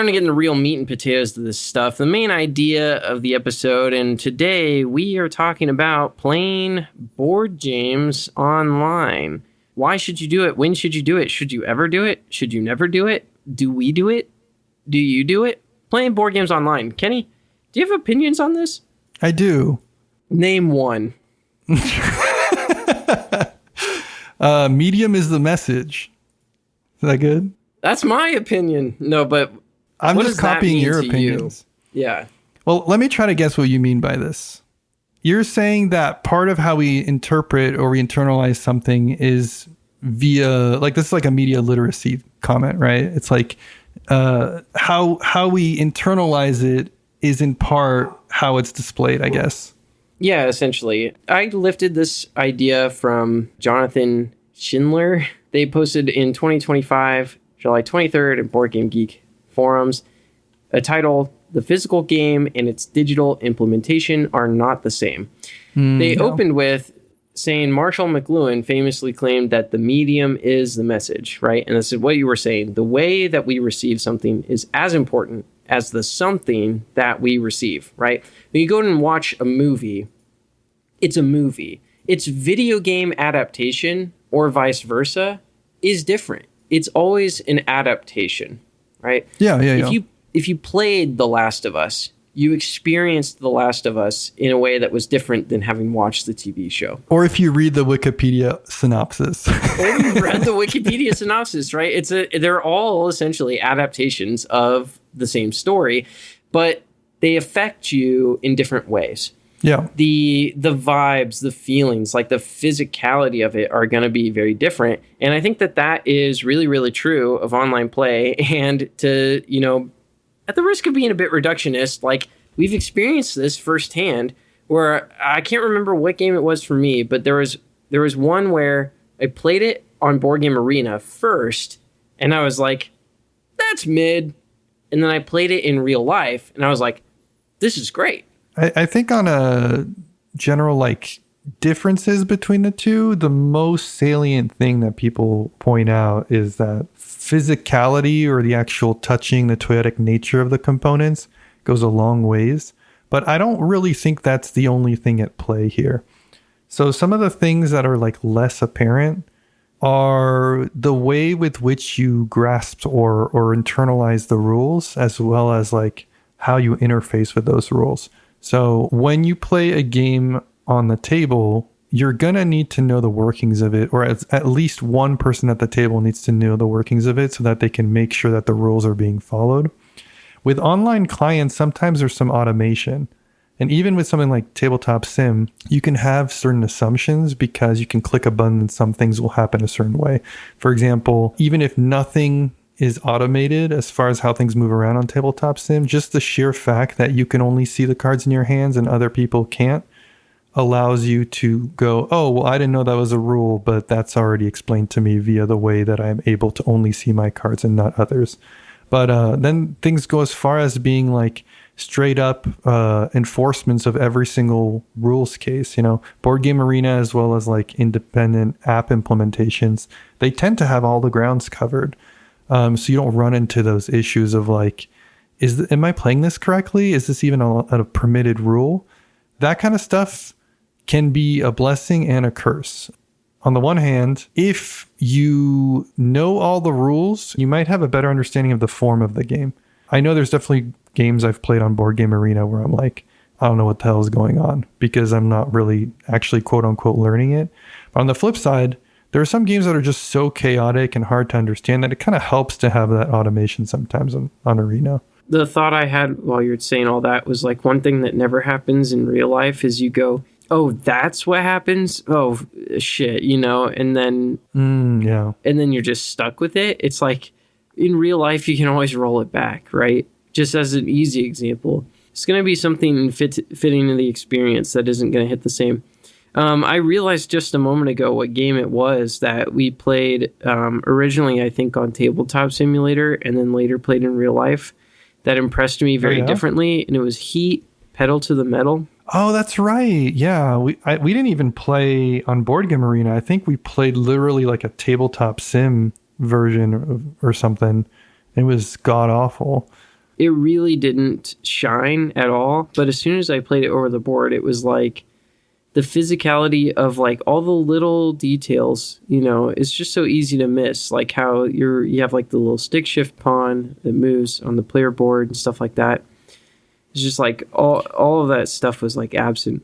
to get into real meat and potatoes to this stuff. The main idea of the episode, and today we are talking about playing board games online. Why should you do it? When should you do it? Should you ever do it? Should you never do it? Do we do it? Do you do it? Playing board games online. Kenny, do you have opinions on this? I do. Name one. Medium is the message. Is that good? That's my opinion. No, but I'm just copying your opinions. Yeah. Well, let me try to guess what you mean by this. You're saying that part of how we interpret or we internalize something is via, like, this is like a media literacy comment, right? It's like how we internalize it is in part how it's displayed, I guess. Yeah, essentially. I lifted this idea from Jonathan Schindler. They posted in 2025, July 23rd, in Board Game Geek forums, a title, "The physical game and its digital implementation are not the same." They opened with saying Marshall McLuhan famously claimed that the medium is the message, right? And this is what you were saying. The way that we receive something is as important as the something that we receive, right? When you go and watch a movie, it's a movie. Its video game adaptation or vice versa is different. It's always an adaptation, right? Yeah. If you played The Last of Us, you experienced The Last of Us in a way that was different than having watched the TV show. Or if you read the Wikipedia synopsis. Or you read the Wikipedia synopsis, right? They're all essentially adaptations of the same story, but they affect you in different ways. Yeah. The vibes, the feelings, like the physicality of it are going to be very different. And I think that is really, really true of online play. And to, at the risk of being a bit reductionist, like we've experienced this firsthand where I can't remember what game it was for me, but there was one where I played it on Board Game Arena first and I was like, that's mid. And then I played it in real life and I was like, this is great. I think on a general like differences between the two, the most salient thing that people point out is that physicality or the actual touching, the toyetic nature of the components goes a long ways. But I don't really think that's the only thing at play here. So some of the things that are like less apparent are the way with which you grasp or internalize the rules, as well as like how you interface with those rules. So when you play a game on the table, you're going to need to know the workings of it, or at least one person at the table needs to know the workings of it so that they can make sure that the rules are being followed. With online clients, sometimes there's some automation. And even with something like Tabletop Sim, you can have certain assumptions because you can click a button and some things will happen a certain way. For example, even if nothing is automated as far as how things move around on Tabletop Sim, just the sheer fact that you can only see the cards in your hands and other people can't allows you to go, oh, well, I didn't know that was a rule, but that's already explained to me via the way that I'm able to only see my cards and not others. But then things go as far as being like straight up enforcements of every single rules case. Board Game Arena, as well as like independent app implementations, they tend to have all the grounds covered. So you don't run into those issues of like, am I playing this correctly? Is this even a permitted rule? That kind of stuff can be a blessing and a curse. On the one hand, if you know all the rules, you might have a better understanding of the form of the game. I know there's definitely games I've played on Board Game Arena where I'm like, I don't know what the hell is going on because I'm not really actually quote unquote learning it. But on the flip side, there are some games that are just so chaotic and hard to understand that it kind of helps to have that automation sometimes on Arena. The thought I had while you were saying all that was like one thing that never happens in real life is you go, oh, that's what happens? Oh, shit, and then and then you're just stuck with it. It's like in real life, you can always roll it back, right? Just as an easy example. It's going to be something fitting to the experience that isn't going to hit the same. I realized just a moment ago what game it was that we played originally, I think, on Tabletop Simulator and then later played in real life that impressed me very differently. And it was Heat, Pedal to the Metal. Oh, that's right. Yeah, we didn't even play on Board Game Arena. I think we played literally like a Tabletop Sim version or something. It was god-awful. It really didn't shine at all. But as soon as I played it over the board, it was like the physicality of like all the little details, it's just so easy to miss. Like how you have like the little stick shift pawn that moves on the player board and stuff like that. It's just like all of that stuff was like absent.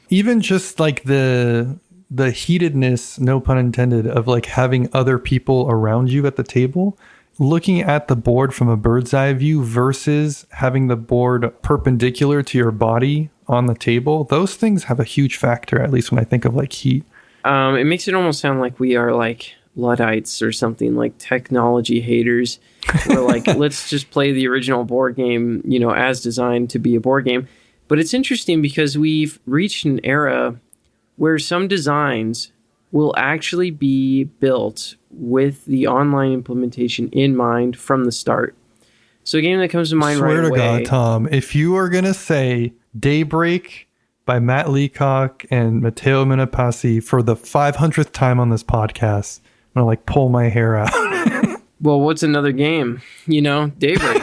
Even just like the heatedness, no pun intended, of like having other people around you at the table, looking at the board from a bird's eye view versus having the board perpendicular to your body on the table. Those things have a huge factor, at least when I think of like Heat. It makes it almost sound like we are like Luddites or something, like technology haters. We're like, let's just play the original board game, as designed to be a board game. But it's interesting because we've reached an era where some designs will actually be built with the online implementation in mind from the start. So a game that comes to mind right away. Swear to God, Tom, if you are going to say Daybreak by Matt Leacock and Matteo Menapasi for the 500th time on this podcast, I'm going to like pull my hair out. Well, what's another game? Daybreak.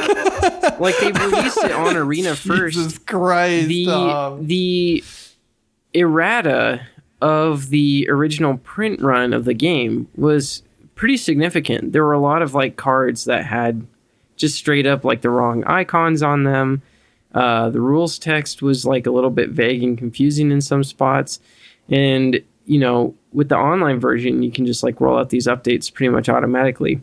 Like they released it on Arena first. Jesus Christ. The errata of the original print run of the game was pretty significant. There were a lot of like cards that had just straight up like the wrong icons on them. The rules text was like a little bit vague and confusing in some spots. And, with the online version, you can just like roll out these updates pretty much automatically.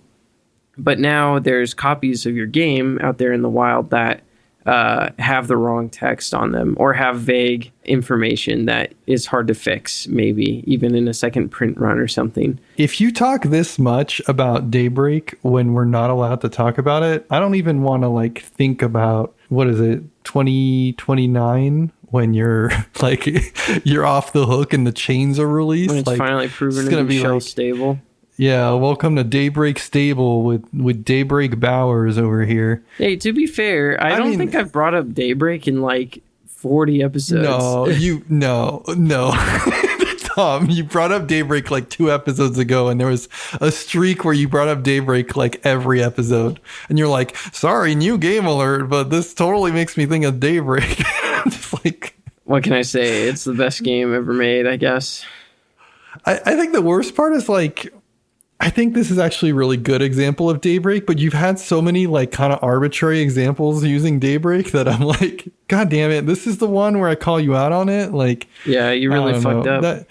But now there's copies of your game out there in the wild that have the wrong text on them or have vague information that is hard to fix, maybe even in a second print run or something. If you talk this much about Daybreak when we're not allowed to talk about it, I don't even want to like think about, what is it, 2029 when you're like, you're off the hook and the chains are released. When it's like, finally proven to be shelf stable. Yeah, welcome to Daybreak Stable with Daybreak Bowers over here. Hey, to be fair, I don't think I've brought up Daybreak in like 40 episodes. No. Tom, you brought up Daybreak like 2 episodes ago, and there was a streak where you brought up Daybreak like every episode. And you're like, sorry, new game alert, but this totally makes me think of Daybreak. Just like, what can I say? It's the best game ever made, I guess. I think the worst part is like, I think this is actually a really good example of Daybreak, but you've had so many like kind of arbitrary examples using Daybreak that I'm like, God damn it, this is the one where I call you out on it. Like, yeah, you really fucked up.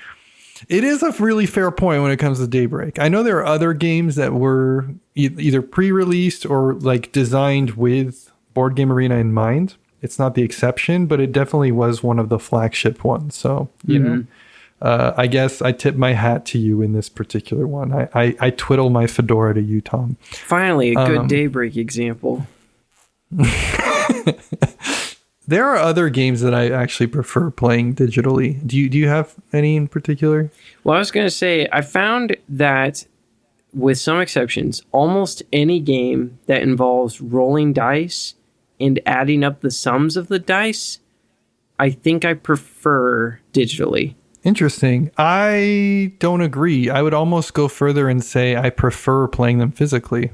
It is a really fair point when it comes to Daybreak. I know there are other games that were either pre-released or like designed with Board Game Arena in mind. It's not the exception, but it definitely was one of the flagship ones. So, you know. I guess I tip my hat to you in this particular one. I twiddle my fedora to you, Tom. Finally, a good Daybreak example. There are other games that I actually prefer playing digitally. Do you have any in particular? Well, I was going to say, I found that with some exceptions, almost any game that involves rolling dice and adding up the sums of the dice, I think I prefer digitally. Interesting. I don't agree. I would almost go further and say I prefer playing them physically.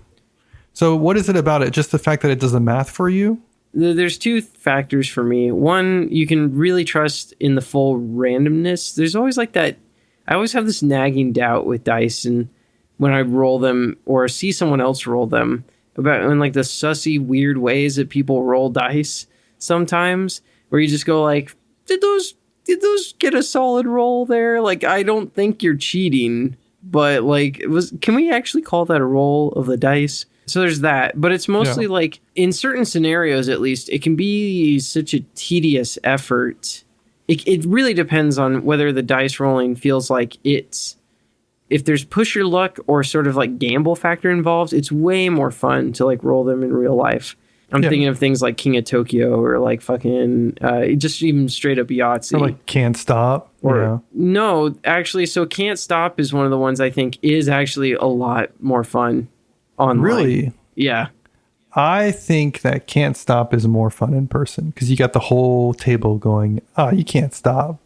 So what is it about it? Just the fact that it does the math for you? There's 2 factors for me. One, you can really trust in the full randomness. There's always like that. I always have this nagging doubt with dice, and when I roll them or see someone else roll them, about in like the sussy, weird ways that people roll dice sometimes, where you just go like, did those get a solid roll there? Like, I don't think you're cheating, but like, can we actually call that a roll of the dice? So there's that, but it's mostly like in certain scenarios, at least, it can be such a tedious effort. It really depends on whether the dice rolling feels like if there's push your luck or sort of like gamble factor involved, it's way more fun to like roll them in real life. I'm thinking of things like King of Tokyo or like fucking just even straight up Yahtzee. Or like Can't Stop. No, actually, so Can't Stop is one of the ones I think is actually a lot more fun online. Really? Yeah. I think that Can't Stop is more fun in person because you got the whole table going, you can't stop.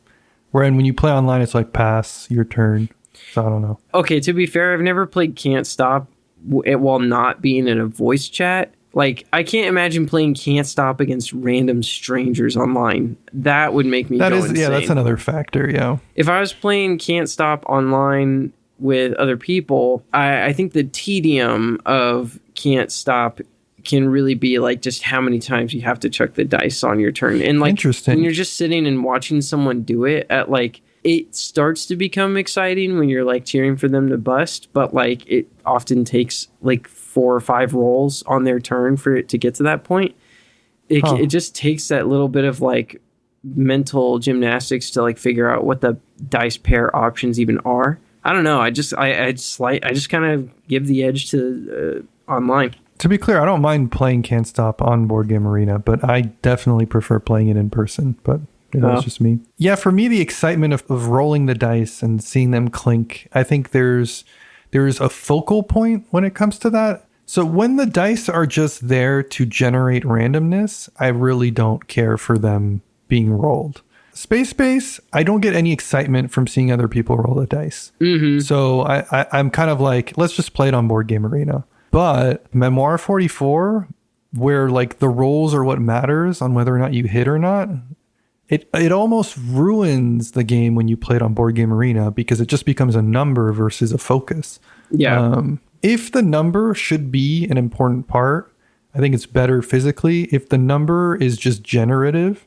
Whereas when you play online, it's like pass, your turn. So I don't know. Okay, to be fair, I've never played Can't Stop while not being in a voice chat. Like, I can't imagine playing Can't Stop against random strangers online. That would make me go insane. Yeah, that's another factor, yeah. If I was playing Can't Stop online with other people, I think the tedium of Can't Stop can really be like just how many times you have to chuck the dice on your turn. And like, when you're just sitting and watching someone do it at like, it starts to become exciting when you're like cheering for them to bust, but like it often takes like 4 or 5 rolls on their turn for it to get to that point. It just takes that little bit of like mental gymnastics to like figure out what the dice pair options even are. I don't know. I just kind of give the edge to online. To be clear, I don't mind playing Can't Stop on Board Game Arena, but I definitely prefer playing it in person. But it's just me. Yeah, for me, the excitement of rolling the dice and seeing them clink, I think there's a focal point when it comes to that. So when the dice are just there to generate randomness, I really don't care for them being rolled. Space Base, I don't get any excitement from seeing other people roll the dice. Mm-hmm. So I'm kind of like, let's just play it on Board Game Arena. But Memoir 44, where like the rolls are what matters on whether or not you hit or not, it almost ruins the game when you play it on Board Game Arena because it just becomes a number versus a focus. Yeah. If the number should be an important part, I think it's better physically. If the number is just generative,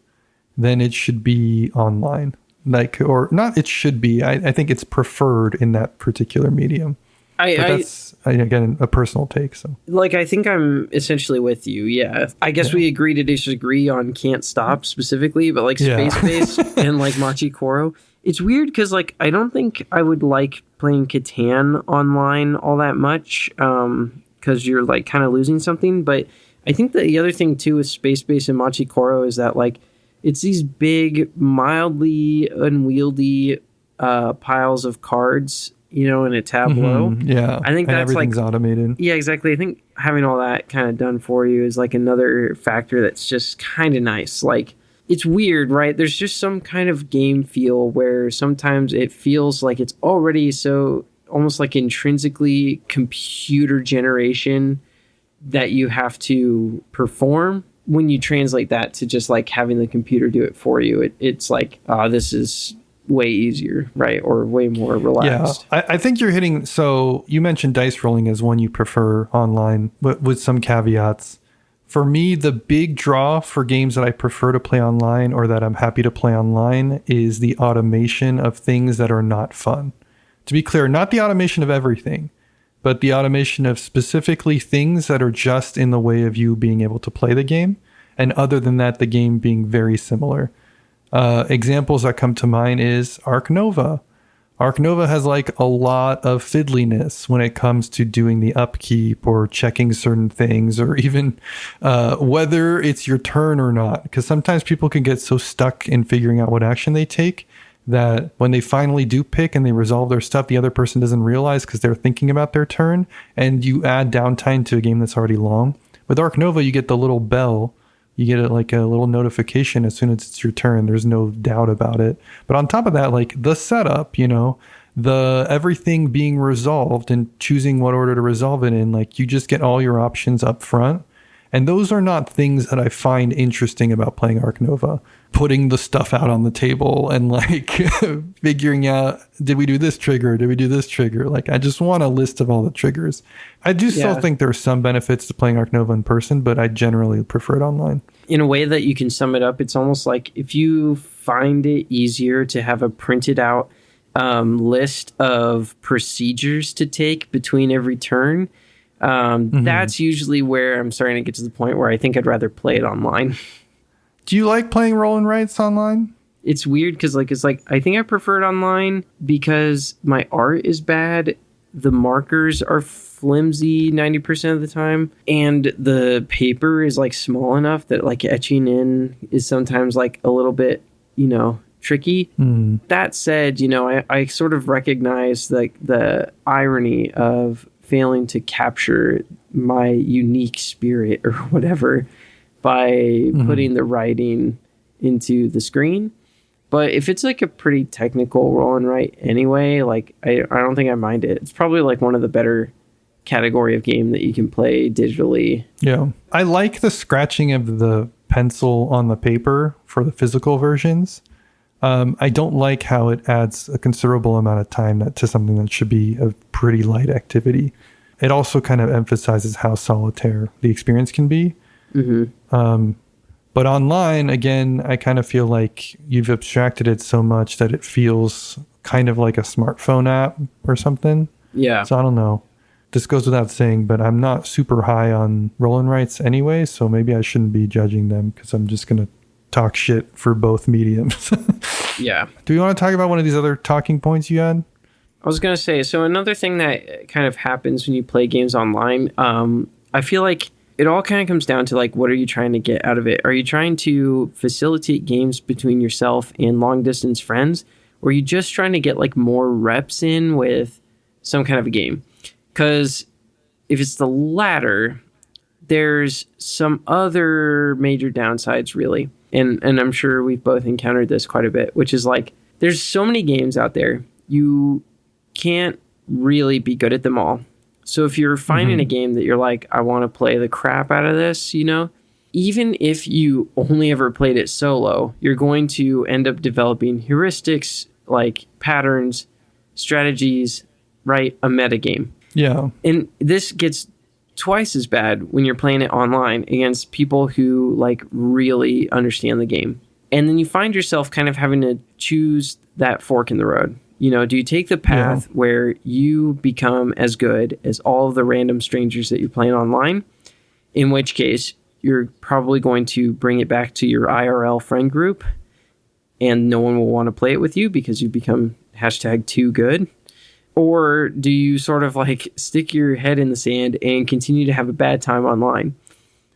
then it should be online. Like, or not, it should be. I think it's preferred in that particular medium. That's again a personal take. So like, I think I'm essentially with you. Yeah, I guess we agree to disagree on Can't Stop specifically, but like Space Base and like Machi Koro, it's weird because like I don't think I would like playing Catan online all that much because you're like kind of losing something. But I think the other thing too with Space Base and Machi Koro is that like it's these big, mildly unwieldy piles of cards, you know, in a tableau. I think that's everything's like automated. Yeah, exactly. I think having all that kind of done for you is like another factor that's just kind of nice. Like, it's weird, right? There's just some kind of game feel where sometimes it feels like it's already so almost like intrinsically computer generation that you have to perform. When you translate that to just like having the computer do it for you, it's like, this is way easier, right? Or way more relaxed. Yeah, I think you're hitting. So you mentioned dice rolling as one you prefer online, but with some caveats. For me, the big draw for games that I prefer to play online or that I'm happy to play online is the automation of things that are not fun. To be clear, not the automation of everything, but the automation of specifically things that are just in the way of you being able to play the game. And other than that, the game being very similar. Examples that come to mind is Arc Nova. Arc Nova has like a lot of fiddliness when it comes to doing the upkeep or checking certain things, or even whether it's your turn or not. Because sometimes people can get so stuck in figuring out what action they take that when they finally do pick and they resolve their stuff, the other person doesn't realize because they're thinking about their turn, and you add downtime to a game that's already long. With Arc Nova, you get the little bell. You get like a little notification as soon as it's your turn. There's no doubt about it. But on top of that, like the setup, you know, the everything being resolved and choosing what order to resolve it in, like you just get all your options up front. And those are not things that I find interesting about playing Arc Nova. Putting the stuff out on the table and like figuring out, did we do this trigger? Did we do this trigger? Like, I just want a list of all the triggers. I do still think there's some benefits to playing Arc Nova in person, but I generally prefer it online. In a way that you can sum it up, it's almost like if you find it easier to have a printed out list of procedures to take between every turn, that's usually where I'm starting to get to the point where I think I'd rather play it online. Do you like playing roll and writes online? It's weird because it's like I think I prefer it online because my art is bad. The markers are flimsy 90% of the time, and the paper is like small enough that like etching in is sometimes like a little bit, you know, tricky. That said, you know, I sort of recognize like the irony of failing to capture my unique spirit or whatever by putting the writing into the screen. But if it's like a pretty technical roll and write anyway, like I don't think I mind it. It's probably like one of the better category of game that you can play digitally. Yeah. I like the scratching of the pencil on the paper for the physical versions. I don't like how it adds a considerable amount of time to something that should be a pretty light activity. It also kind of emphasizes how solitaire the experience can be. But online, again, I kind of feel like you've abstracted it so much that it feels kind of like a smartphone app or something. Yeah. So I don't know. This goes without saying, but I'm not super high on roll and writes anyway, so maybe I shouldn't be judging them because I'm just going to talk shit for both mediums. Yeah. Do you want to talk about one of these other talking points you had? I was going to say, so another thing that kind of happens when you play games online, I feel like it all kind of comes down to like, what are you trying to get out of it? Are you trying to facilitate games between yourself and long distance friends? Or are you just trying to get like more reps in with some kind of a game? Because if it's the latter, there's some other major downsides really. And I'm sure we've both encountered this quite a bit, which is like, there's so many games out there. You can't really be good at them all. So if you're finding a game that you're like, I want to play the crap out of this, you know, even if you only ever played it solo, you're going to end up developing heuristics, like patterns, strategies, right? A metagame. Yeah. And this gets twice as bad when you're playing it online against people who like really understand the game. And then you find yourself kind of having to choose that fork in the road. Do you take the path where you become as good as all of the random strangers that you're playing online? In which case, you're probably going to bring it back to your IRL friend group and no one will want to play it with you because you've become #too good. Or do you sort of like stick your head in the sand and continue to have a bad time online?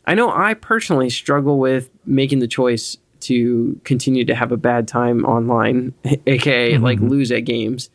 I know I personally struggle with making the choice to continue to have a bad time online, aka like lose at games.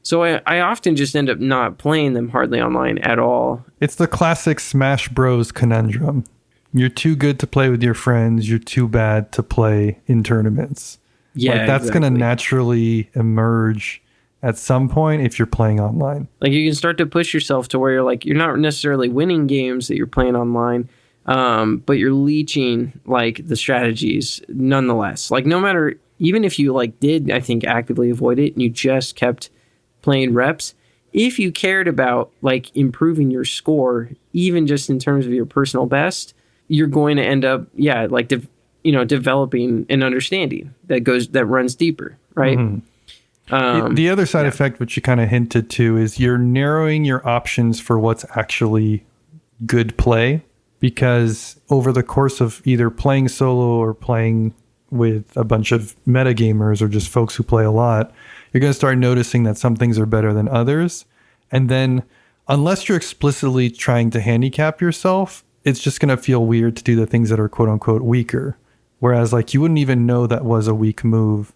So I often just end up not playing them hardly online at all. It's the classic Smash Bros conundrum. You're too good to play with your friends. You're too bad to play in tournaments. Yeah, like that's going to naturally emerge at some point if you're playing online. Like you can start to push yourself to where you're not necessarily winning games that you're playing online, but you're leeching like the strategies nonetheless. Like no matter, even if you like did, I think, actively avoid it and you just kept playing reps, if you cared about like improving your score, even just in terms of your personal best, you're going to end up, developing an understanding that runs deeper, right? The other side effect, which you kind of hinted to, is you're narrowing your options for what's actually good play. Because over the course of either playing solo or playing with a bunch of metagamers or just folks who play a lot, you're going to start noticing that some things are better than others. And then unless you're explicitly trying to handicap yourself, it's just going to feel weird to do the things that are quote unquote weaker. Whereas like you wouldn't even know that was a weak move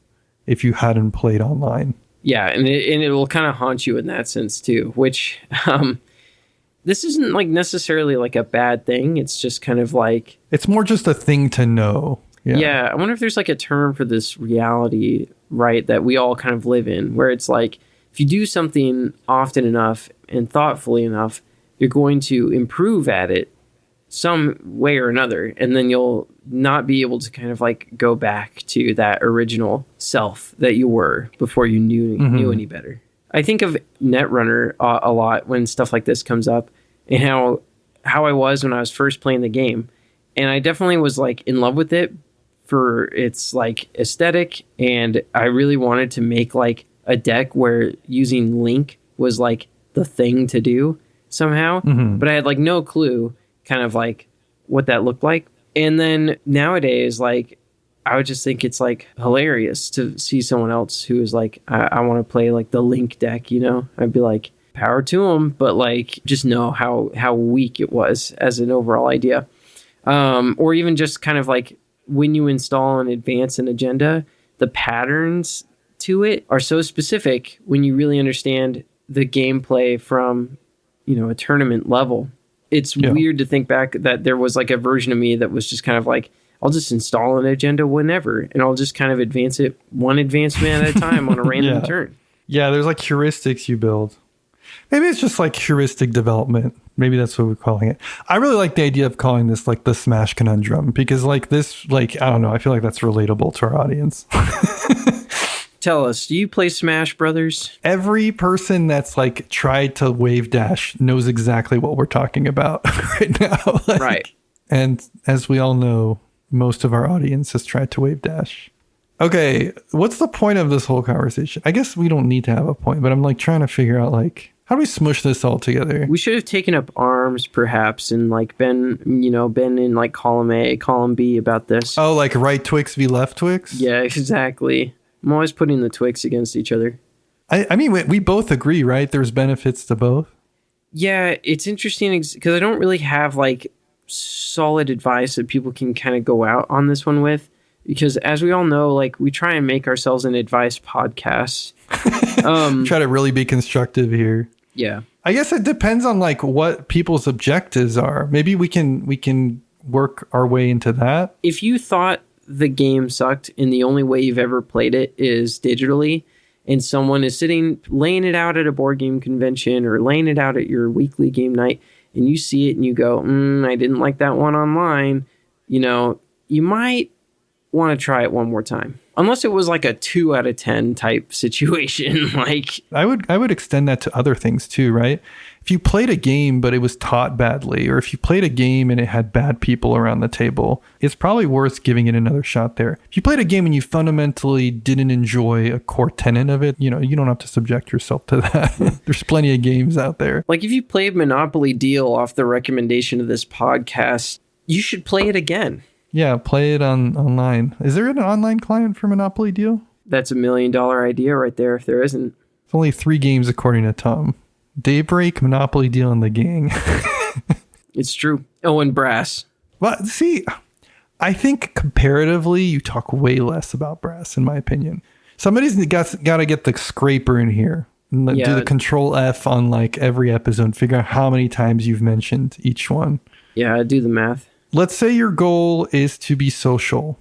if you hadn't played online. Yeah, and it will kind of haunt you in that sense too, which... this isn't like necessarily like a bad thing. It's just kind of like... It's more just a thing to know. Yeah. I wonder if there's like a term for this reality, right, that we all kind of live in, where it's like, if you do something often enough and thoughtfully enough, you're going to improve at it some way or another. And then you'll not be able to kind of like go back to that original self that you were before you knew any better. I think of Netrunner a lot when stuff like this comes up, and how I was when I was first playing the game. And I definitely was like in love with it for its like aesthetic, and I really wanted to make like a deck where using Link was like the thing to do somehow. But I had like no clue kind of like what that looked like. And then nowadays, like, I would just think it's like hilarious to see someone else who is like, I want to play like the Link deck, I'd be like, power to them, but like just know how weak it was as an overall idea. Or even just kind of like when you install and advance an agenda, the patterns to it are so specific when you really understand the gameplay from, a tournament level. It's weird to think back that there was like a version of me that was just kind of like, I'll just install an agenda whenever, and I'll just kind of advance it one advancement at a time on a random turn. Yeah, there's like heuristics you build. Maybe it's just like heuristic development. Maybe that's what we're calling it. I really like the idea of calling this like the Smash conundrum, because like this, like, I don't know, I feel like that's relatable to our audience. Tell us, do you play Smash Brothers? Every person that's like tried to wave dash knows exactly what we're talking about right now. Right. And as we all know, most of our audience has tried to wave dash. Okay, what's the point of this whole conversation? I guess we don't need to have a point, but I'm like trying to figure out like, how do we smush this all together? We should have taken up arms perhaps and like been in like column A, column B about this. Oh, like right Twix v left Twix? Yeah, exactly. I'm always putting the Twix against each other. I mean, we both agree, right? There's benefits to both. Yeah, it's interesting because I don't really have like solid advice that people can kind of go out on this one with, because as we all know, like we try and make ourselves an advice podcast. Try to really be constructive here. Yeah, I guess it depends on like what people's objectives are. Maybe we can work our way into that. If you thought the game sucked and the only way you've ever played it is digitally, and someone is laying it out at a board game convention or laying it out at your weekly game night, and you see it and you go, I didn't like that one online, you might want to try it one more time. Unless it was like a 2 out of 10 type situation. Like I would extend that to other things too, right? If you played a game but it was taught badly, or if you played a game and it had bad people around the table, it's probably worth giving it another shot there. If you played a game and you fundamentally didn't enjoy a core tenet of it, you don't have to subject yourself to that. There's plenty of games out there. Like if you played Monopoly Deal off the recommendation of this podcast, you should play it again. Yeah, play it online. Is there an online client for Monopoly Deal? That's $1 million idea right there if there isn't. It's only 3 games according to Tom. Daybreak, Monopoly Deal, and The Gang. It's true. Oh, and Brass. Well, see, I think comparatively, you talk way less about Brass, in my opinion. Somebody's got to get the scraper in here and do the Control F on like every episode and figure out how many times you've mentioned each one. Yeah, do the math. Let's say your goal is to be social.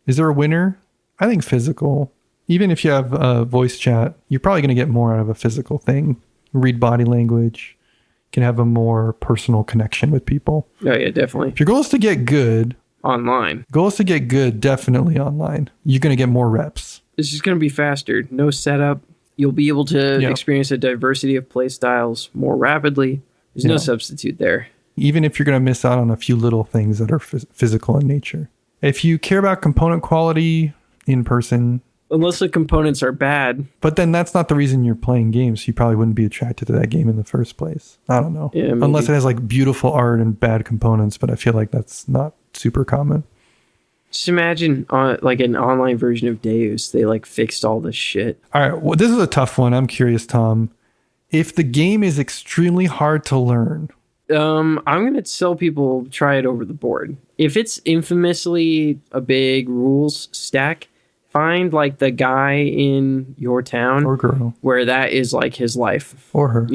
Is there a winner? I think physical. Even if you have a voice chat, you're probably going to get more out of a physical thing. Read body language. Can have a more personal connection with people. Oh, yeah, definitely. If your goal is to get good... Online. Goal is to get good, definitely online. You're going to get more reps. It's just going to be faster. No setup. You'll be able to experience a diversity of play styles more rapidly. There's no substitute there. Even if you're going to miss out on a few little things that are physical in nature. If you care about component quality in person... Unless the components are bad. But then that's not the reason you're playing games. You probably wouldn't be attracted to that game in the first place. I don't know. Yeah, unless it has like beautiful art and bad components, but I feel like that's not super common. Just imagine like an online version of Deus. They like fixed all this shit. All right. Well, this is a tough one. I'm curious, Tom. If the game is extremely hard to learn... I'm going to tell people try it over the board. If it's infamously a big rules stack, find like the guy in your town or girl where that is like his life or her,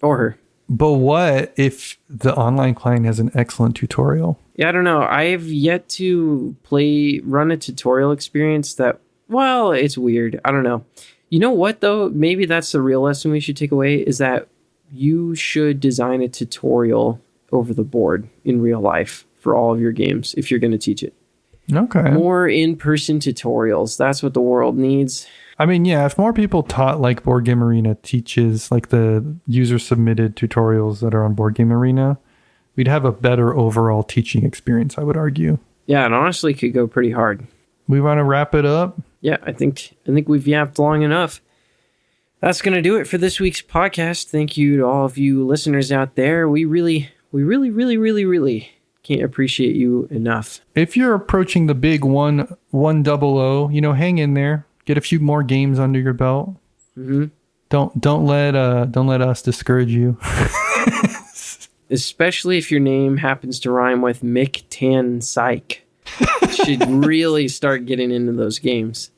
or her. But what if the online client has an excellent tutorial? Yeah, I don't know. I've yet to run a tutorial experience that, well, it's weird. I don't know. You know what though? Maybe that's the real lesson we should take away is that you should design a tutorial over the board in real life for all of your games if you're going to teach it. Okay. More in-person tutorials. That's what the world needs. I mean, yeah, if more people taught like Board Game Arena teaches, like the user-submitted tutorials that are on Board Game Arena, we'd have a better overall teaching experience, I would argue. Yeah, and honestly could go pretty hard. We want to wrap it up? Yeah, I think we've yapped long enough. That's going to do it for this week's podcast. Thank you to all of you listeners out there. We really can't appreciate you enough. If you're approaching the big 100, hang in there. Get a few more games under your belt. Mm-hmm. Don't let us discourage you. Especially if your name happens to rhyme with Mick Tan Psych. Should really start getting into those games.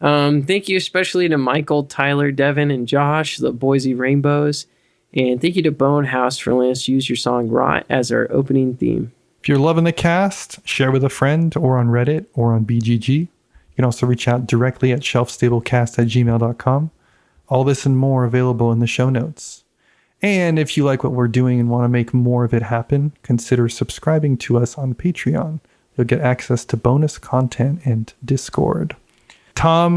Thank you especially to Michael, Tyler, Devon, and Josh, the Boise RainBeaus. And thank you to Bonehouse for letting us use your song Rot as our opening theme. If you're loving the cast, share with a friend or on Reddit or on BGG. You can also reach out directly at shelfstablecast@gmail.com. All this and more available in the show notes. And if you like what we're doing and want to make more of it happen, consider subscribing to us on Patreon. You'll get access to bonus content and Discord. Tom,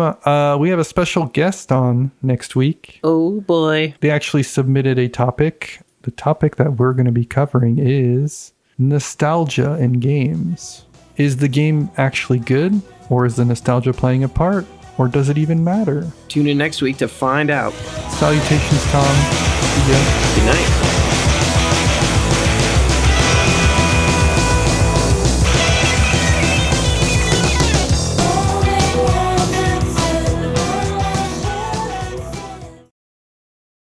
we have a special guest on next week. Oh, boy. They actually submitted a topic. The topic that we're going to be covering is nostalgia in games. Is the game actually good? Or is the nostalgia playing a part? Or does it even matter? Tune in next week to find out. Salutations, Tom. See ya. Good night.